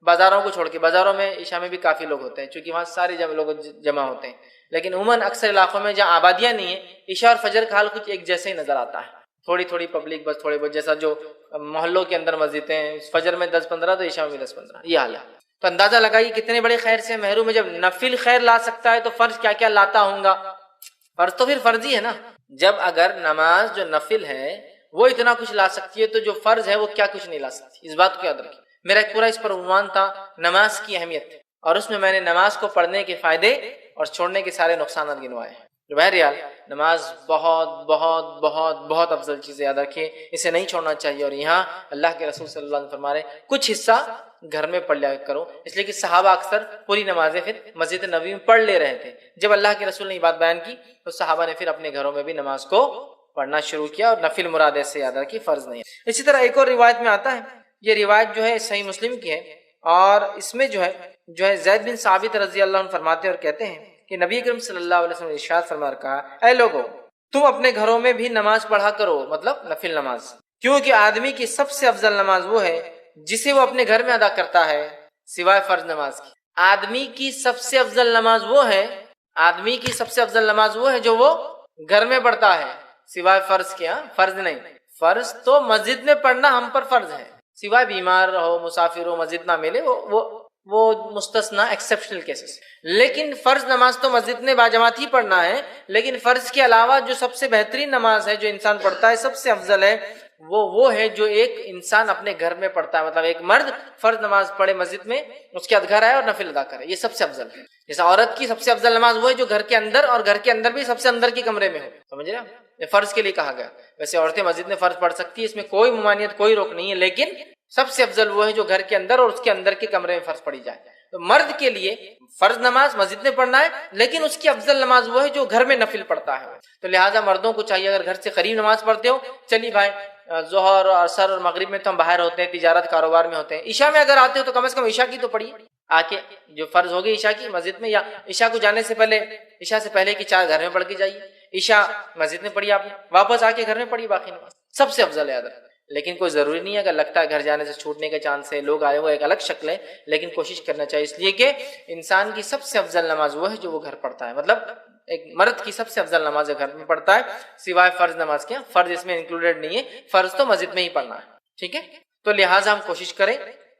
بازاروں کو چھوڑ کے، بازاروں میں عشاء میں بھی کافی لوگ ہوتے ہیں چونکہ وہاں سارے لوگ جمع ہوتے ہیں، لیکن عموماً اکثر علاقوں میں جہاں آبادیاں نہیں ہیں، عشاء اور فجر کا حال کچھ ایک جیسے ہی نظر آتا ہے، تھوڑی تھوڑی پبلک، بس تھوڑے بہت، جیسا جو محلوں کے اندر مسجدیں ہیں، فجر میں 10-15 تو عشاء میں بھی 10-15، یہ حال ہے۔ تو اندازہ لگائیے کتنے بڑے خیر سے محروم ہے۔ جب نفل خیر لا سکتا ہے تو فرض کیا کیا لاتا ہوں گا، فرض تو پھر فرض ہی ہے نا۔ جب اگر نماز جو نفل ہے وہ اتنا کچھ لا سکتی ہے تو جو فرض ہے وہ کیا کچھ نہیں لا سکتی، اس بات کو یاد رکھیں۔ میرا ایک پورا اس پر عنوان تھا نماز کی اہمیت، اور اس میں میں نے نماز کو پڑھنے کے فائدے اور چھوڑنے کے سارے نقصانات گنوائے ہیں۔ بہرحال نماز بہت بہت بہت بہت افضل چیز ہے، یاد رکھیے اسے نہیں چھوڑنا چاہیے۔ اور یہاں اللہ کے رسول صلی اللہ علیہ وسلم فرما رہے ہیں کچھ حصہ گھر میں پڑھ لیا کرو، اس لیے کہ صحابہ اکثر پوری نمازیں پھر مسجد نبوی میں پڑھ لے رہے تھے۔ جب اللہ کے رسول نے یہ بات بیان کی تو صحابہ نے پھر اپنے گھروں میں بھی نماز کو پڑھنا شروع کیا، اور نفل مراد ایسے یاد رکھیے فرض نہیں ہے۔ اسی طرح ایک اور روایت میں آتا ہے، یہ روایت جو ہے صحیح مسلم کی ہے، اور اس میں جو ہے زید بن ثابت رضی اللہ عنہ فرماتے ہیں اور کہتے ہیں کہ نبی اکرم صلی اللہ علیہ وسلم نے ارشاد فرما کہا، اے لوگو تم اپنے گھروں میں بھی نماز پڑھا کرو، مطلب نفل نماز، کیونکہ آدمی کی سب سے افضل نماز وہ ہے جسے وہ اپنے گھر میں ادا کرتا ہے سوائے فرض نماز کی۔ آدمی کی سب سے افضل نماز وہ ہے، آدمی کی سب سے افضل نماز وہ ہے جو وہ گھر میں پڑھتا ہے سوائے فرض کے۔ فرض نہیں، فرض تو مسجد میں پڑھنا ہم پر فرض ہے، سوائے بیمار ہو، مسافر ہو، مسجد نہ ملے، وہ مستثنا ایکسیپشنل کیسز، لیکن فرض نماز تو مسجد میں باجماعت ہی پڑھنا ہے۔ لیکن فرض کے علاوہ جو سب سے بہترین نماز ہے جو انسان پڑھتا ہے، سب سے افضل ہے، وہ ہے جو ایک انسان اپنے گھر میں پڑھتا ہے، مطلب ایک مرد فرض نماز پڑھے مسجد میں، اس کے بعد گھر آئے اور نفل ادا کرے، یہ سب سے افضل ہے۔ جیسے عورت کی سب سے افضل نماز وہ ہے جو گھر کے اندر، اور گھر کے اندر بھی سب سے اندر کے کمرے میں ہو، سمجھ رہے ہیں؟ یہ فرض کے لیے کہا گیا۔ ویسے عورتیں مسجد میں فرض پڑھ سکتی ہے، اس میں کوئی ممانعت، کوئی روک نہیں ہے، لیکن سب سے افضل وہ ہے جو گھر کے اندر اور اس کے اندر کے کمرے میں فرض پڑھی جائے۔ تو مرد کے لیے فرض نماز مسجد میں پڑھنا ہے، لیکن اس کی افضل نماز وہ ہے جو گھر میں نفل پڑھتا ہے۔ تو لہٰذا مردوں کو چاہیے، اگر گھر سے قریب نماز پڑھتے ہو، چلیے بھائی ظہر اور عصر اور مغرب میں تو ہم باہر ہوتے ہیں، تجارت کاروبار میں ہوتے ہیں، عشاء میں اگر آتے ہو تو کم از کم عشاء کی تو پڑھیے آ کے، جو فرض ہوگی عشاء کی مسجد میں، یا عشاء کو جانے سے پہلے، عشاء سے پہلے کی 4 گھر میں پڑھ کے جائیے، عشاء مسجد میں پڑھی آپ نے، واپس آ کے گھر میں پڑھی باقی نماز، سب سے افضل ہے یاد رکھنا۔ لیکن کوئی ضروری نہیں ہے، اگر لگتا ہے گھر جانے سے چھوٹنے کے چانس ہے، لوگ آئے ہوئے، ایک الگ شکل ہے، لیکن کوشش کرنا چاہیے، اس لیے کہ انسان کی سب سے افضل نماز وہ ہے جو وہ گھر پڑھتا ہے، مطلب ایک مرد کی سب سے افضل نماز گھر میں پڑھتا ہے، سوائے فرض نماز کے، فرض اس میں انکلوڈیڈ نہیں ہے، فرض تو مسجد میں ہی پڑھنا ہے، ٹھیک ہے؟ تو لہٰذا ہم کوشش کریں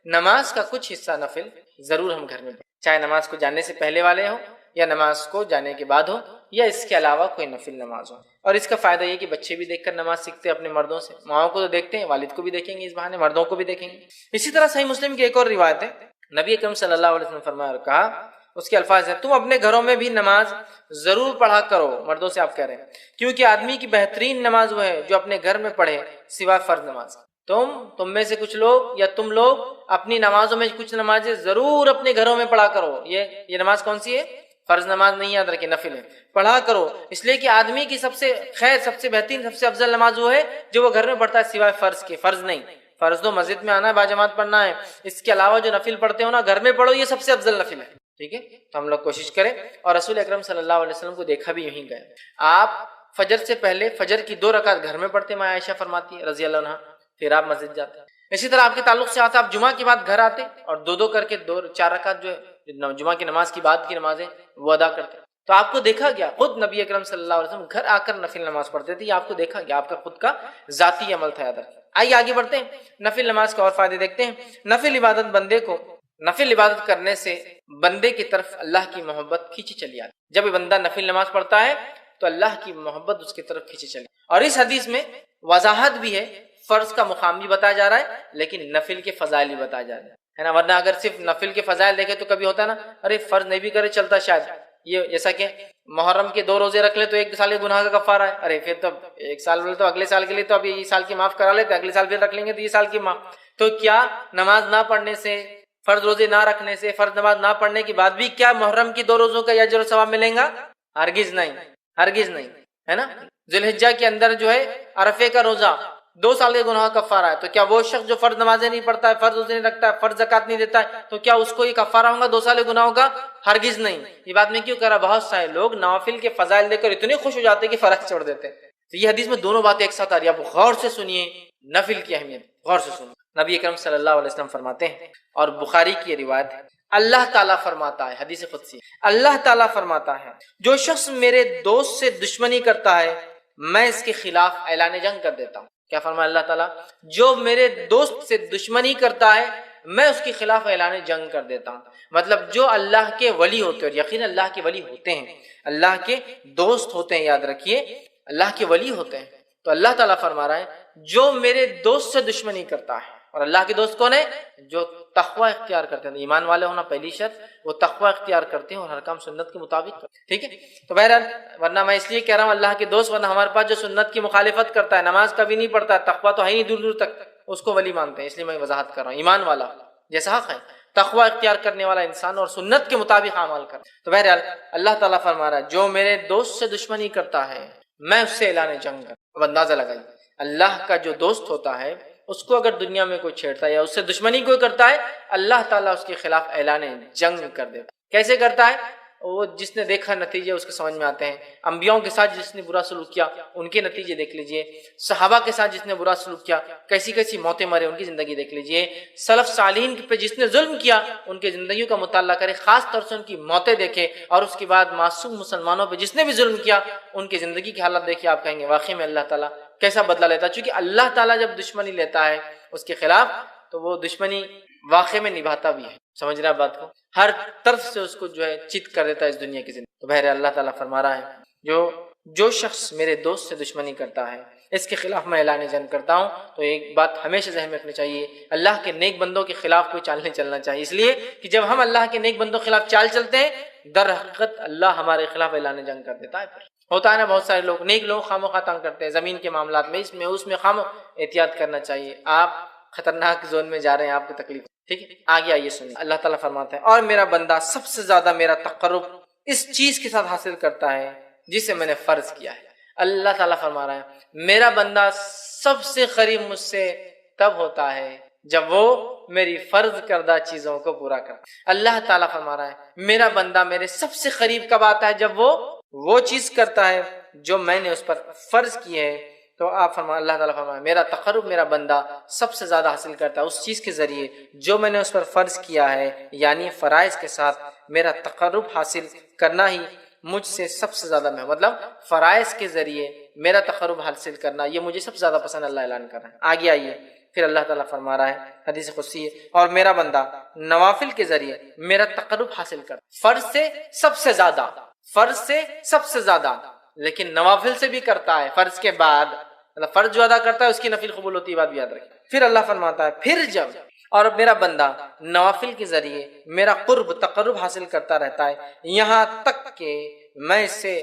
نماز کا کچھ حصہ نفل ضرور ہم گھر میں پڑھیں، چاہے نماز کو جانے سے پہلے والے ہوں یا نماز کو جانے کے بعد ہو، یا اس کے علاوہ کوئی نفل نماز ہو۔ اور اس کا فائدہ یہ کہ بچے بھی دیکھ کر نماز سیکھتے ہیں اپنے مردوں سے، ماؤں کو تو دیکھتے ہیں، والد کو بھی دیکھیں گے، اس بہانے مردوں کو بھی دیکھیں گے۔ اسی طرح صحیح مسلم کی ایک اور روایت ہے، نبی اکرم صلی اللہ علیہ وسلم نے فرمایا اور کہا، اس کے الفاظ ہیں، تم اپنے گھروں میں بھی نماز ضرور پڑھا کرو، مردوں سے آپ کہہ رہے ہیں، کیونکہ آدمی کی بہترین نماز وہ ہے جو اپنے گھر میں پڑھے سوائے فرض نماز۔ تم میں سے کچھ لوگ یا تم لوگ اپنی نمازوں میں کچھ نمازیں ضرور اپنے گھروں میں پڑھا کرو۔ یہ نماز کون سی ہے؟ فرض نماز نہیں، یاد رکھیں نفل ہے، پڑھا کرو، اس لیے کہ آدمی کی سب سے خیر، سب سے بہترین، سب سے افضل نماز وہ ہے جو وہ گھر میں پڑھتا ہے سوائے فرض کے۔ فرض نہیں، فرض تو مسجد میں آنا ہے، باجماعت پڑھنا ہے، اس کے علاوہ جو نفل پڑھتے ہو نا گھر میں پڑھو، یہ سب سے افضل نفل ہے، ٹھیک ہے؟ تو ہم لوگ کوشش کریں، اور رسول اکرم صلی اللہ علیہ وسلم کو دیکھا بھی یہیں گئے، آپ فجر سے پہلے فجر کی 2 رکعت گھر میں پڑھتے، ماں عائشہ فرماتی ہے رضی اللہ عنہا، پھر آپ مسجد جاتے۔ اسی طرح آپ کے تعلق سے آتا، آپ جمعہ کے بعد گھر آتے اور 2 کر کے 4 رکعت جو ہے جمعہ کی نماز کی بعد کی نمازیں وہ ادا کرتے۔ تو آپ کو دیکھا گیا، خود نبی اکرم صلی اللہ علیہ وسلم گھر آ کر نفل نماز پڑھتے تھے، یہ آپ کو دیکھا گیا، آپ کا خود کا ذاتی عمل تھا، یاد رکھیں۔ آئیے آگے بڑھتے ہیں، نفل نماز کے اور فائدے دیکھتے ہیں۔ نفل عبادت بندے کو، نفل عبادت کرنے سے بندے کی طرف اللہ کی محبت کھینچی چلی آتی ہے۔ جب بندہ نفل نماز پڑھتا ہے تو اللہ کی محبت اس کی طرف کھینچی چلی، اور اس حدیث میں وضاحت بھی ہے، فرض کا مقام بھی بتایا جا رہا ہے، لیکن نفل کے فضائل بھی بتایا جا رہا ہے نا، ورنہ اگر صرف نفل کے فضائل دیکھے تو کبھی ہوتا ہے نا، ارے فرض نہیں بھی کرے چلتا شاید، یہ جیسا کہ محرم کے 2 روزے رکھ لے تو 1 سال کے گناہ کا کفارہ ہے، ارے پھر تو 1 سال بولے تو اگلے سال کے لیے تو ابھی یہ سال کی معاف کرا لیتے، اگلے سال پھر رکھ لیں گے تو یہ سال کی معاف۔ تو کیا نماز نہ پڑھنے سے، فرض روزے نہ رکھنے سے، فرض نماز نہ پڑھنے کے بعد بھی کیا محرم کی 2 روزوں کا اجر و ثواب ملیں گا؟ ہرگز نہیں، ہرگز نہیں، ہے نا؟ ذی الحجہ کے اندر جو ہے عرفے کا روزہ 2 سال کے گناہ کا کفارہ ہے، تو کیا وہ شخص جو فرض نمازیں نہیں پڑھتا ہے، فرض روزے نہیں رکھتا ہے، فرض زکوٰۃ نہیں دیتا ہے، تو کیا اس کو یہ کفارہ ہوگا 2 سال کے گناہوں کا؟ ہرگز نہیں۔ یہ بات میں کیوں کہہ رہا، بہت سارے لوگ نوافل کے فضائل دیکھ کر اتنے خوش ہو جاتے ہیں کہ فرض چھوڑ دیتے ہیں۔ تو یہ حدیث میں دونوں باتیں ایک ساتھ آ رہی ہیں، آپ غور سے سنیے نفل کی اہمیت، غور سے سنیے۔ نبی اکرم صلی اللہ علیہ وسلم فرماتے ہیں، اور بخاری کی یہ روایت ہے، اللہ تعالیٰ فرماتا ہے، حدیث قدسی، اللہ تعالیٰ فرماتا ہے، جو شخص میرے دوست سے دشمنی کرتا ہے میں اس کے خلاف اعلان جنگ کر دیتا ہوں۔ کیا فرمایا اللہ تعالیٰ؟ جو میرے دوست سے دشمنی کرتا ہے میں اس کے خلاف اعلان جنگ کر دیتا ہوں۔ مطلب جو اللہ کے ولی ہوتے ہیں، اور یقین اللہ کے ولی ہوتے ہیں، اللہ کے دوست ہوتے ہیں، یاد رکھیے اللہ کے ولی ہوتے ہیں، تو اللہ تعالیٰ فرما رہا ہے جو میرے دوست سے دشمنی کرتا ہے، اور اللہ کے دوست کون ہے؟ جو تقوی اختیار کرتے ہیں، ایمان والے ہونا پہلی شرط، وہ تقوی اختیار کرتے ہیں اور ہر کام سنت کے مطابق کرتے ہیں، ٹھیک ہے؟ تو بہرحال ورنہ میں اس لیے کہہ رہا ہوں اللہ کے دوست، ورنہ ہمارے پاس جو سنت کی مخالفت کرتا ہے، نماز کبھی نہیں پڑھتا ہے، تقوی تو ہے ہی نہیں دور دور تک، اس کو ولی مانتے ہیں، اس لیے میں وضاحت کر رہا ہوں، ایمان والا جیسا حق ہے، تقوی اختیار کرنے والا انسان اور سنت کے مطابق عمل کر۔ تو بہرحال اللہ تعالیٰ فرما رہا ہے جو میرے دوست سے دشمنی کرتا ہے میں اس سے اعلان جنگ کر۔ اب اندازہ لگائیے، اللہ کا جو دوست ہوتا ہے اس کو اگر دنیا میں کوئی چھیڑتا ہے یا اس سے دشمنی کوئی کرتا ہے، اللہ تعالیٰ اس کے خلاف اعلان جنگ کر دیتا ہے۔ کیسے کرتا ہے؟ وہ جس نے دیکھا نتیجے اس کے سمجھ میں آتے ہیں، انبیاؤں کے ساتھ جس نے برا سلوک کیا ان کے نتیجے دیکھ لیجئے، صحابہ کے ساتھ جس نے برا سلوک کیا کیسی کیسی موتیں مرے ان کی زندگی دیکھ لیجئے، سلف صالحین پہ جس نے ظلم کیا ان کی زندگیوں کا مطالعہ کرے، خاص طور سے ان کی موتیں دیکھے، اور اس کے بعد معصوم مسلمانوں پہ جس نے بھی ظلم کیا ان کی زندگی کی حالت دیکھیے، آپ کہیں گے واقعی میں اللہ تعالیٰ کیسا بدلہ لیتا ہے۔ چونکہ اللہ تعالیٰ جب دشمنی لیتا ہے اس کے خلاف تو وہ دشمنی واقع میں نبھاتا بھی ہے، سمجھ رہا بات کو، ہر طرف سے اس کو جو ہے چت کر دیتا ہے اس دنیا کی زندگی۔ تو بہرحال اللہ تعالیٰ فرما رہا ہے جو شخص میرے دوست سے دشمنی کرتا ہے اس کے خلاف میں اعلان جنگ کرتا ہوں۔ تو ایک بات ہمیشہ ذہن میں رکھنی چاہیے، اللہ کے نیک بندوں کے خلاف کوئی چال نہیں چلنا چاہیے، اس لیے کہ جب ہم اللہ کے نیک بندوں کے خلاف چال چلتے ہیں در حقیقت اللہ ہمارے خلاف اعلان جنگ کر دیتا ہے۔ پھر ہوتا ہے نا بہت سارے لوگ، نیک لوگ خواہ تنگ کرتے ہیں زمین کے معاملات میں، اس میں احتیاط کرنا چاہیے، آپ خطرناک زون میں جا رہے ہیں، آپ کو تکلیف، ٹھیک ہے۔ آگے آئیے سنیے، اللہ تعالیٰ فرماتے ہیں اور میرا بندہ سب سے زیادہ میرا تقرب اس چیز کے ساتھ حاصل کرتا ہے جسے میں نے فرض کیا ہے۔ اللہ تعالیٰ فرما رہا ہے میرا بندہ سب سے قریب مجھ سے تب ہوتا ہے جب وہ میری فرض کردہ چیزوں کو پورا کرتا ہے۔ اللہ تعالیٰ فرما رہا ہے میرا بندہ میرے سب سے قریب کب آتا ہے؟ جب وہ چیز کرتا ہے جو میں نے اس پر فرض کی ہے۔ تو آپ اللہ تعالیٰ فرمائے میرا تقرب میرا بندہ سب سے زیادہ حاصل کرتا ہے اس چیز کے ذریعے جو میں نے اس پر فرض کیا ہے، یعنی فرائض کے ساتھ میرا تقرب حاصل کرنا ہی مجھ سے سب سے زیادہ مطلب فرائض کے ذریعے میرا تقرب حاصل کرنا یہ مجھے سب سے زیادہ پسند اللہ اعلان کر رہا ہے۔ آگے آئیے پھر اللہ تعالیٰ فرما رہا ہے حدیث قدسی ہے اور میرا بندہ نوافل کے ذریعے میرا تقرب حاصل کرتا ہے، فرض سے سب سے زیادہ لیکن نوافل سے بھی کرتا ہے، فرض کے بعد مطلب فرض جو ادا کرتا ہے اس کی نفل قبول ہوتی ہے، بات بھی یاد رکھیں۔ پھر اللہ فرماتا ہے پھر جب اور میرا بندہ نوافل کے ذریعے میرا تقرب حاصل کرتا رہتا ہے یہاں تک کہ میں اس سے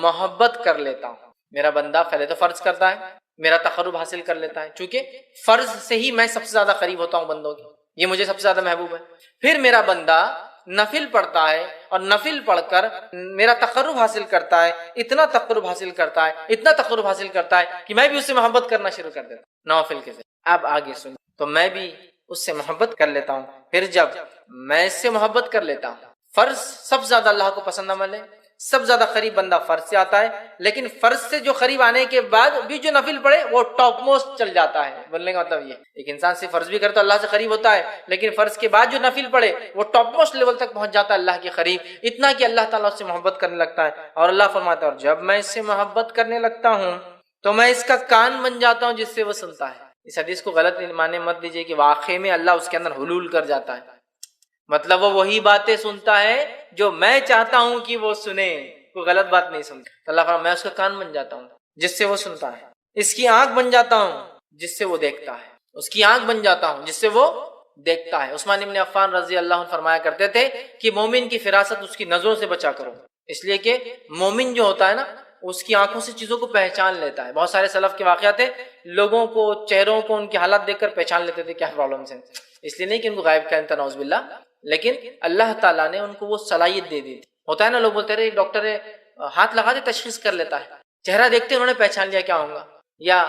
محبت کر لیتا ہوں۔ میرا بندہ پہلے تو فرض کرتا ہے، میرا تقرب حاصل کر لیتا ہے، چونکہ فرض سے ہی میں سب سے زیادہ قریب ہوتا ہوں بندوں کے، یہ مجھے سب سے زیادہ محبوب ہے۔ پھر میرا بندہ نفل پڑھتا ہے اور نفل پڑھ کر میرا تقرب حاصل کرتا ہے، اتنا تقرب حاصل کرتا ہے کہ میں بھی اس سے محبت کرنا شروع کر دیتا ہوں نوافل کے ذریعے۔ اب آگے سنیں، تو میں بھی اس سے محبت کر لیتا ہوں، پھر جب میں اس سے محبت کر لیتا ہوں، فرض سب زیادہ اللہ کو پسند عمل ہے، سب زیادہ قریب بندہ فرض سے آتا ہے، لیکن فرض سے جو قریب آنے کے بعد بھی جو نفل پڑھے وہ ٹاپ موسٹ چل جاتا ہے۔ بولنے کا مطلب یہ ایک انسان سے فرض بھی کرتا ہے اللہ سے قریب ہوتا ہے، لیکن فرض کے بعد جو نفل پڑھے وہ ٹاپ موسٹ لیول تک پہنچ جاتا ہے اللہ کے قریب، اتنا کہ اللہ تعالیٰ اس سے محبت کرنے لگتا ہے۔ اور اللہ فرماتا ہے اور جب میں اس سے محبت کرنے لگتا ہوں تو میں اس کا کان بن جاتا ہوں جس سے وہ سنتا ہے۔ اس حدیث کو غلط معنی مت دیجیے کہ واقعے میں اللہ اس کے اندر حلول کر جاتا ہے، مطلب وہ وہی باتیں سنتا ہے جو میں چاہتا ہوں کہ وہ سنے، کوئی غلط بات نہیں سنتا۔ اللہ فرماتا میں اس کا کان بن جاتا ہوں جس سے وہ سنتا ہے، اس کی آنکھ بن جاتا ہوں جس سے وہ دیکھتا ہے، اس کی آنکھ بن جاتا ہوں جس سے وہ دیکھتا ہے۔ عثمان بن عفان رضی اللہ عنہ فرمایا کرتے تھے کہ مومن کی فراست اس کی نظروں سے بچا کرو، اس لیے کہ مومن جو ہوتا ہے نا اس کی آنکھوں سے چیزوں کو پہچان لیتا ہے۔ بہت سارے سلف کے واقعات ہیں، لوگوں کو چہروں کو ان کے حالات دیکھ کر پہچان لیتے تھے کیا پرابلمس ہیں، اس لیے نہیں کہ ان کو غائب کہتا نعوذ باللہ، لیکن اللہ تعالیٰ نے ان کو وہ صلاحیت دے دی تھی۔ ہوتا ہے نا لوگ بولتے رہے ڈاکٹر ہاتھ لگا دے تشخیص کر لیتا ہے، چہرہ دیکھتے انہوں نے پہچان لیا کیا ہوگا، یا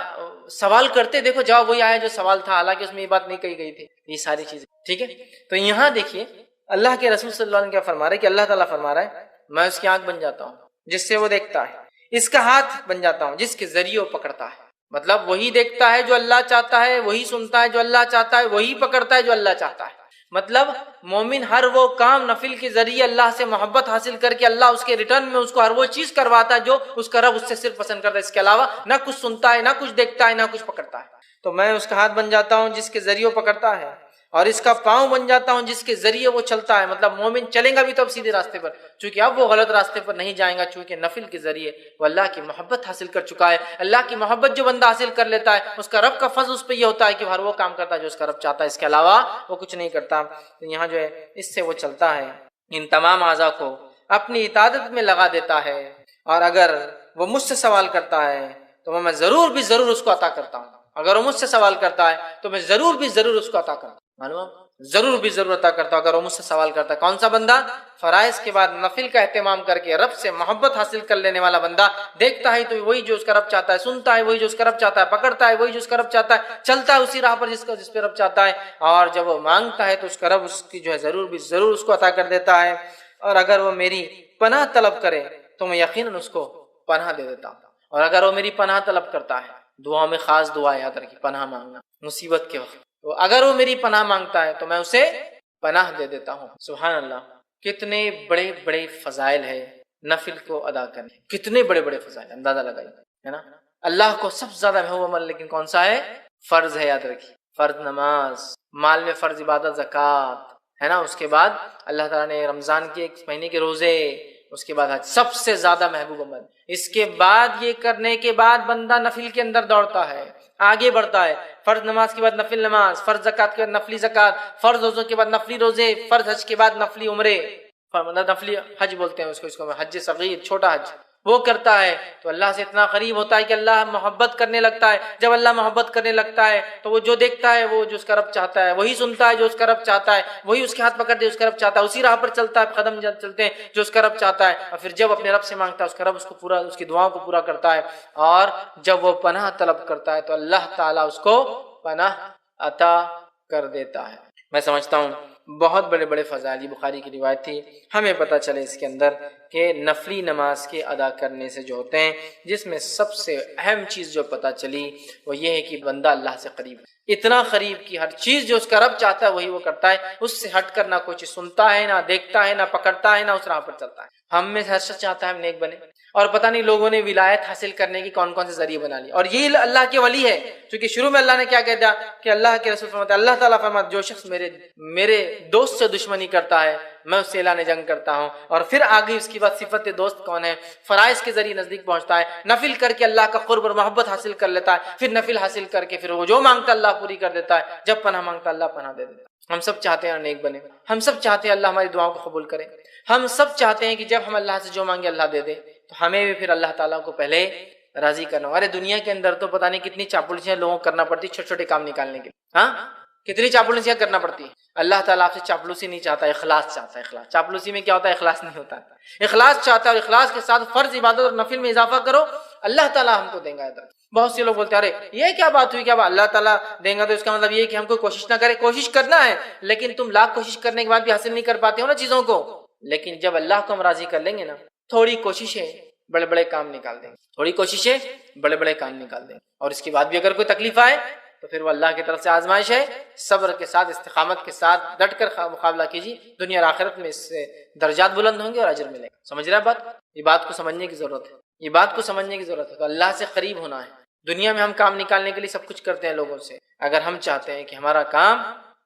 سوال کرتے دیکھو جواب وہی آیا جو سوال تھا حالانکہ اس میں یہ بات نہیں کہی گئی تھی، یہ ساری چیزیں ٹھیک ہے۔ تو یہاں دیکھیے اللہ کے رسول صلی اللہ علیہ وسلم کیا فرما رہے کہ اللہ تعالیٰ فرما رہا ہے میں اس کی آنکھ بن جاتا ہوں جس سے وہ دیکھتا ہے، اس کا ہاتھ بن جاتا ہوں جس کے ذریعے وہ پکڑتا ہے، مطلب وہی دیکھتا ہے جو اللہ چاہتا ہے، وہی سنتا ہے جو اللہ چاہتا ہے، وہی پکڑتا ہے جو اللہ چاہتا ہے۔ مطلب مومن ہر وہ کام نفل کے ذریعے اللہ سے محبت حاصل کر کے اللہ اس کے ریٹرن میں اس کو ہر وہ چیز کرواتا ہے جو اس کا رب اس سے صرف پسند کرتا ہے، اس کے علاوہ نہ کچھ سنتا ہے، نہ کچھ دیکھتا ہے، نہ کچھ پکڑتا ہے۔ تو میں اس کا ہاتھ بن جاتا ہوں جس کے ذریعے وہ پکڑتا ہے، اور اس کا پاؤں بن جاتا ہوں جس کے ذریعے وہ چلتا ہے، مطلب مومن چلیں گا بھی تو اب سیدھے راستے پر، چونکہ اب وہ غلط راستے پر نہیں جائیں گا، چونکہ نفل کے ذریعے وہ اللہ کی محبت حاصل کر چکا ہے۔ اللہ کی محبت جو بندہ حاصل کر لیتا ہے اس کا رب کا فضل اس پہ یہ ہوتا ہے کہ ہر وہ کام کرتا ہے جو اس کا رب چاہتا ہے، اس کے علاوہ وہ کچھ نہیں کرتا۔ تو یہاں جو ہے اس سے وہ چلتا ہے، ان تمام اعضاء کو اپنی اطاعت میں لگا دیتا ہے، اور اگر وہ مجھ سے سوال کرتا ہے تو میں ضرور بھی ضرور اس کو عطا کرتا ہوں، اگر وہ مجھ سے سوال کرتا ہے تو میں ضرور بھی ضرور اس کو عطا کرتا ہوں، معلوم ضرور بھی ضرور عطا کرتا ہوں اگر وہ مجھ سے سوال کرتا ہے۔ کون سا بندہ؟ فرائض کے بعد نفل کا اہتمام کر کے رب سے محبت حاصل کر لینے والا بندہ، دیکھتا ہے تو وہی جو اس کا رب چاہتا ہے، سنتا ہے وہی جو اس کا رب چاہتا ہے، پکڑتا ہے وہی جو اس کا رب چاہتا ہے، چلتا ہے اسی راہ پر جس پہ رب چاہتا ہے، اور جب وہ مانگتا ہے تو اس کا رب اس کی جو ہے ضرور بھی ضرور اس کو عطا کر دیتا ہے۔ اور اگر وہ میری پناہ طلب کرے تو میں یقیناً اس کو پناہ دے دیتا ہوں، اور اگر وہ میری پناہ طلب کرتا ہے، دعا میں خاص دعا یاد رکھیے، پناہ مانگنا مصیبت کے وقت، تو اگر وہ میری پناہ مانگتا ہے تو میں اسے پناہ دے دیتا ہوں۔ سبحان اللہ، کتنے بڑے بڑے فضائل ہے نفل کو ادا کرنے، کتنے بڑے بڑے فضائل، اندازہ لگائیے، ہے نا۔ اللہ کو سب سے زیادہ محبوب عمل لیکن کون سا ہے؟ فرض ہے، یاد رکھیے، فرض نماز، مال میں فرض عبادت زکوٰۃ، ہے نا۔ اس کے بعد اللہ تعالیٰ نے رمضان کے ایک مہینے کے روزے، اس کے بعد حج سب سے زیادہ محبوب عمل. اس کے بعد یہ کرنے کے بعد بندہ نفل کے اندر دوڑتا ہے، آگے بڑھتا ہے. فرض نماز کے بعد نفل نماز، فرض زکوٰۃ کے بعد نفلی زکوٰۃ، فرض روزوں کے بعد نفلی روزے، فرض حج کے بعد نفلی عمرے، نفلی حج بولتے ہیں اس کو حج صغیر، چھوٹا حج، وہ کرتا ہے تو اللہ سے اتنا قریب ہوتا ہے کہ اللہ محبت کرنے لگتا ہے. جب اللہ محبت کرنے لگتا ہے تو وہ جو دیکھتا ہے وہ جو اس کا رب چاہتا ہے، وہی سنتا ہے جو اس کا رب چاہتا ہے، وہی اس کے ہاتھ پکڑتے اس کا رب چاہتا ہے، اسی راہ پر چلتا ہے، قدم چلتے ہیں جو اس کا رب چاہتا ہے. اور پھر جب اپنے رب سے مانگتا ہے اس کا رب اس کو پورا، اس کی دعاؤں کو پورا کرتا ہے. اور جب وہ پناہ طلب کرتا ہے تو اللہ تعالیٰ اس کو پناہ عطا کر دیتا ہے. میں سمجھتا ہوں بہت بڑے بڑے فضائل، بخاری کی روایت تھی. ہمیں پتہ چلے اس کے اندر کہ نفلی نماز کے ادا کرنے سے جو ہوتے ہیں، جس میں سب سے اہم چیز جو پتہ چلی وہ یہ ہے کہ بندہ اللہ سے قریب ہے، اتنا قریب کہ ہر چیز جو اس کا رب چاہتا ہے وہی وہ کرتا ہے. اس سے ہٹ کر نہ کوئی چیز سنتا ہے، نہ دیکھتا ہے، نہ پکڑتا ہے، نہ اس راہ پر چلتا ہے. ہم میں ہر شخص چاہتا ہے ہم نیک بنے، اور پتہ نہیں لوگوں نے ولایت حاصل کرنے کی کون کون سے ذریعے بنا لیے. اور یہ اللہ کے ولی ہے، کیونکہ شروع میں اللہ نے کیا کہہ دیا کہ اللہ کے رسول فرماتے ہیں، اللہ تعالیٰ فرماتے جو شخص میرے دوست سے دشمنی کرتا ہے میں اس سے اعلان جنگ کرتا ہوں. اور پھر آگے اس کی بات صفت دوست کون ہے، فرائض کے ذریعے نزدیک پہنچتا ہے، نفل کر کے اللہ کا قرب اور محبت حاصل کر لیتا ہے، پھر نفل حاصل کر کے پھر وہ جو مانگتا اللہ پوری کر دیتا ہے، جب پناہ مانگتا اللہ پناہ دے دیتا ہے. ہم سب چاہتے ہیں نیک بنے، ہم سب چاہتے ہیں اللہ ہماری دعاؤں کو قبول کرے، ہم سب چاہتے ہیں کہ جب ہم اللہ سے جو مانگے اللہ دے دے. تو ہمیں بھی پھر اللہ تعالیٰ کو پہلے راضی کرنا. ارے دنیا کے اندر تو پتہ نہیں کتنی چاپلوسیاں لوگوں کو کرنا پڑتی چھوٹے چھوٹے کام نکالنے کے لیے. ہاں کتنی چاپلوسیاں کرنا پڑتی ہے. اللہ تعالیٰ آپ سے چاپلوسی نہیں چاہتا، اخلاص چاہتا ہے. اخلاص، چاپلوسی میں کیا ہوتا ہے، اخلاص نہیں ہوتا. اخلاص چاہتا ہے، اور اخلاص کے ساتھ فرض عبادت اور نفل میں اضافہ کرو، اللہ تعالیٰ ہم کو دیں گا. بہت سے لوگ بولتے ہیں ارے یہ کیا بات ہوئی، کیا اللہ تعالیٰ دیں گا تو اس کا مطلب یہ کہ ہم کو کوشش نہ کریں. کوشش کرنا ہے، لیکن تم لاکھ کوشش کرنے کے بعد بھی حاصل نہیں کر پاتے ہو نا چیزوں کو. لیکن جب اللہ کو ہم راضی کر لیں گے نا، تھوڑی کوششیں بڑے بڑے کام نکال دیں گے، تھوڑی کوششیں بڑے بڑے کام نکال دیں گے. اور اس کے بعد بھی اگر کوئی تکلیف آئے تو پھر وہ اللہ کی طرف سے آزمائش ہے. صبر کے ساتھ، استقامت کے ساتھ ڈٹ کر مقابلہ کیجیے، دنیا اور آخرت میں اس سے درجات بلند ہوں گے اور اجر ملے گا. سمجھ رہے ہیں بات؟ یہ بات کو سمجھنے کی ضرورت ہے، یہ بات کو سمجھنے کی ضرورت ہے. تو اللہ سے قریب ہونا ہے. دنیا میں ہم کام نکالنے کے لیے سب کچھ کرتے ہیں لوگوں سے. اگر ہم چاہتے ہیں کہ ہمارا کام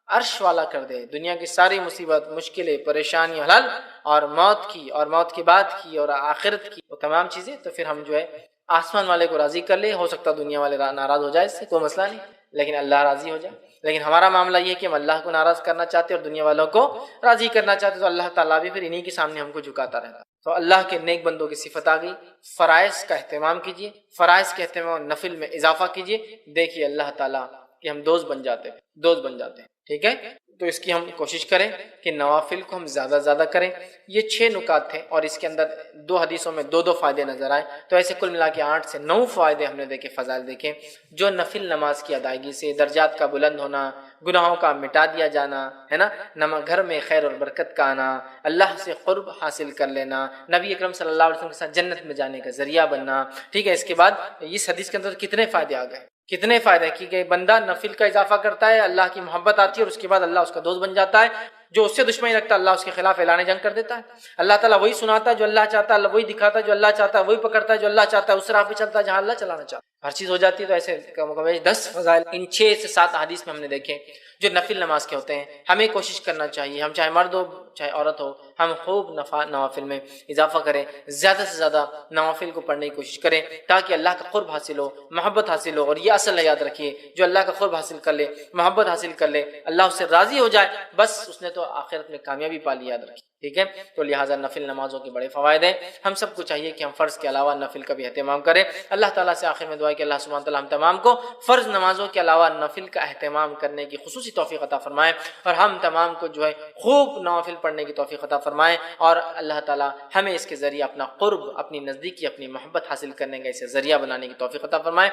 عرش والا کر دے، دنیا کی ساری مصیبت، مشکلیں، پریشانی حل، اور موت کی اور موت کے بعد کی اور آخرت کی وہ تمام چیزیں، تو پھر ہم جو ہے آسمان والے کو راضی کر لیں. ہو سکتا ہے دنیا والے ناراض ہو جائے، اس سے کوئی مسئلہ نہیں، لیکن اللہ راضی ہو جائے. لیکن ہمارا معاملہ یہ ہے کہ ہم اللہ کو ناراض کرنا چاہتے اور دنیا والوں کو راضی کرنا چاہتے، تو اللہ تعالیٰ بھی پھر انہی کے سامنے ہم کو جھکاتا رہتا. تو اللہ کے نیک بندوں کی صفت آ گئی. فرائض کا اہتمام کیجیے، فرائض کے اہتمام نفل میں اضافہ کیجیے. دیکھیے اللہ تعالیٰ کہ ہم دوست بن جاتے ہیں. ٹھیک ہے، تو اس کی ہم کوشش کریں کہ نوافل کو ہم زیادہ زیادہ کریں. یہ 6 نکات تھے اور اس کے اندر 2 حدیثوں میں 2 فائدے نظر آئے. تو ایسے کل ملا کے 8 سے 9 فائدے ہم نے دیکھے، فضائل دیکھے. جو نفل نماز کی ادائیگی سے درجات کا بلند ہونا، گناہوں کا مٹا دیا جانا ہے نا، گھر میں خیر اور برکت کا آنا، اللہ سے قرب حاصل کر لینا، نبی اکرم صلی اللہ علیہ وسلم کے ساتھ جنت میں جانے کا ذریعہ بننا. ٹھیک ہے، اس کے بعد اس حدیث کے اندر کتنے فائدے آ گئے، کتنے فائدے کی گئے. بندہ نفل کا اضافہ کرتا ہے، اللہ کی محبت آتی ہے، اور اس کے بعد اللہ اس کا دوست بن جاتا ہے. جو اس سے دشمنی رکھتا ہے اللہ اس کے خلاف اعلان جنگ کر دیتا ہے. اللہ تعالیٰ وہی سناتا ہے جو اللہ چاہتا ہے، اللہ وہی دکھاتا ہے جو اللہ چاہتا ہے، وہی پکڑتا ہے جو اللہ چاہتا ہے، اس راہ پہ چلتا ہے جہاں اللہ چلانا چاہتا ہے. ہر چیز ہو جاتی ہے. تو ایسے 10 فضائل ان 6 سے 7 حدیث میں ہم نے دیکھے جو نفل نماز کے ہوتے ہیں. ہمیں کوشش کرنا چاہیے، ہم چاہے مرد ہو چاہے عورت ہو، ہم خوب نوافل میں اضافہ کریں، زیادہ سے زیادہ نوافل کو پڑھنے کی کوشش کریں تاکہ اللہ کا قرب حاصل ہو، محبت حاصل ہو. اور یہ اصل ہے، یاد رکھیے، جو اللہ کا قرب حاصل کر لے، محبت حاصل کر لے، اللہ اس سے راضی ہو جائے، بس اس نے تو آخرت میں کامیابی پا لی. یاد رکھیے، ٹھیک ہے. تو لہٰذا نفل نمازوں کے بڑے فوائد ہیں. ہم سب کو چاہیے کہ ہم فرض کے علاوہ نفل کا بھی اہتمام کریں. اللہ تعالیٰ سے آخر میں دعا ہے کہ اللہ سبحانہ تعالیٰ ہم تمام کو فرض نمازوں کے علاوہ نفل کا اہتمام کرنے کی خصوصی توفیق عطا فرمائے، اور ہم تمام کو جو ہے خوب نوافل پڑھنے کی توفیق عطا فرمائے. اور اللہ تعالیٰ ہمیں اس کے ذریعے اپنا قرب، اپنی نزدیکی، اپنی محبت حاصل کرنے کا اسے ذریعہ بنانے کی توفیق عطا فرمائے.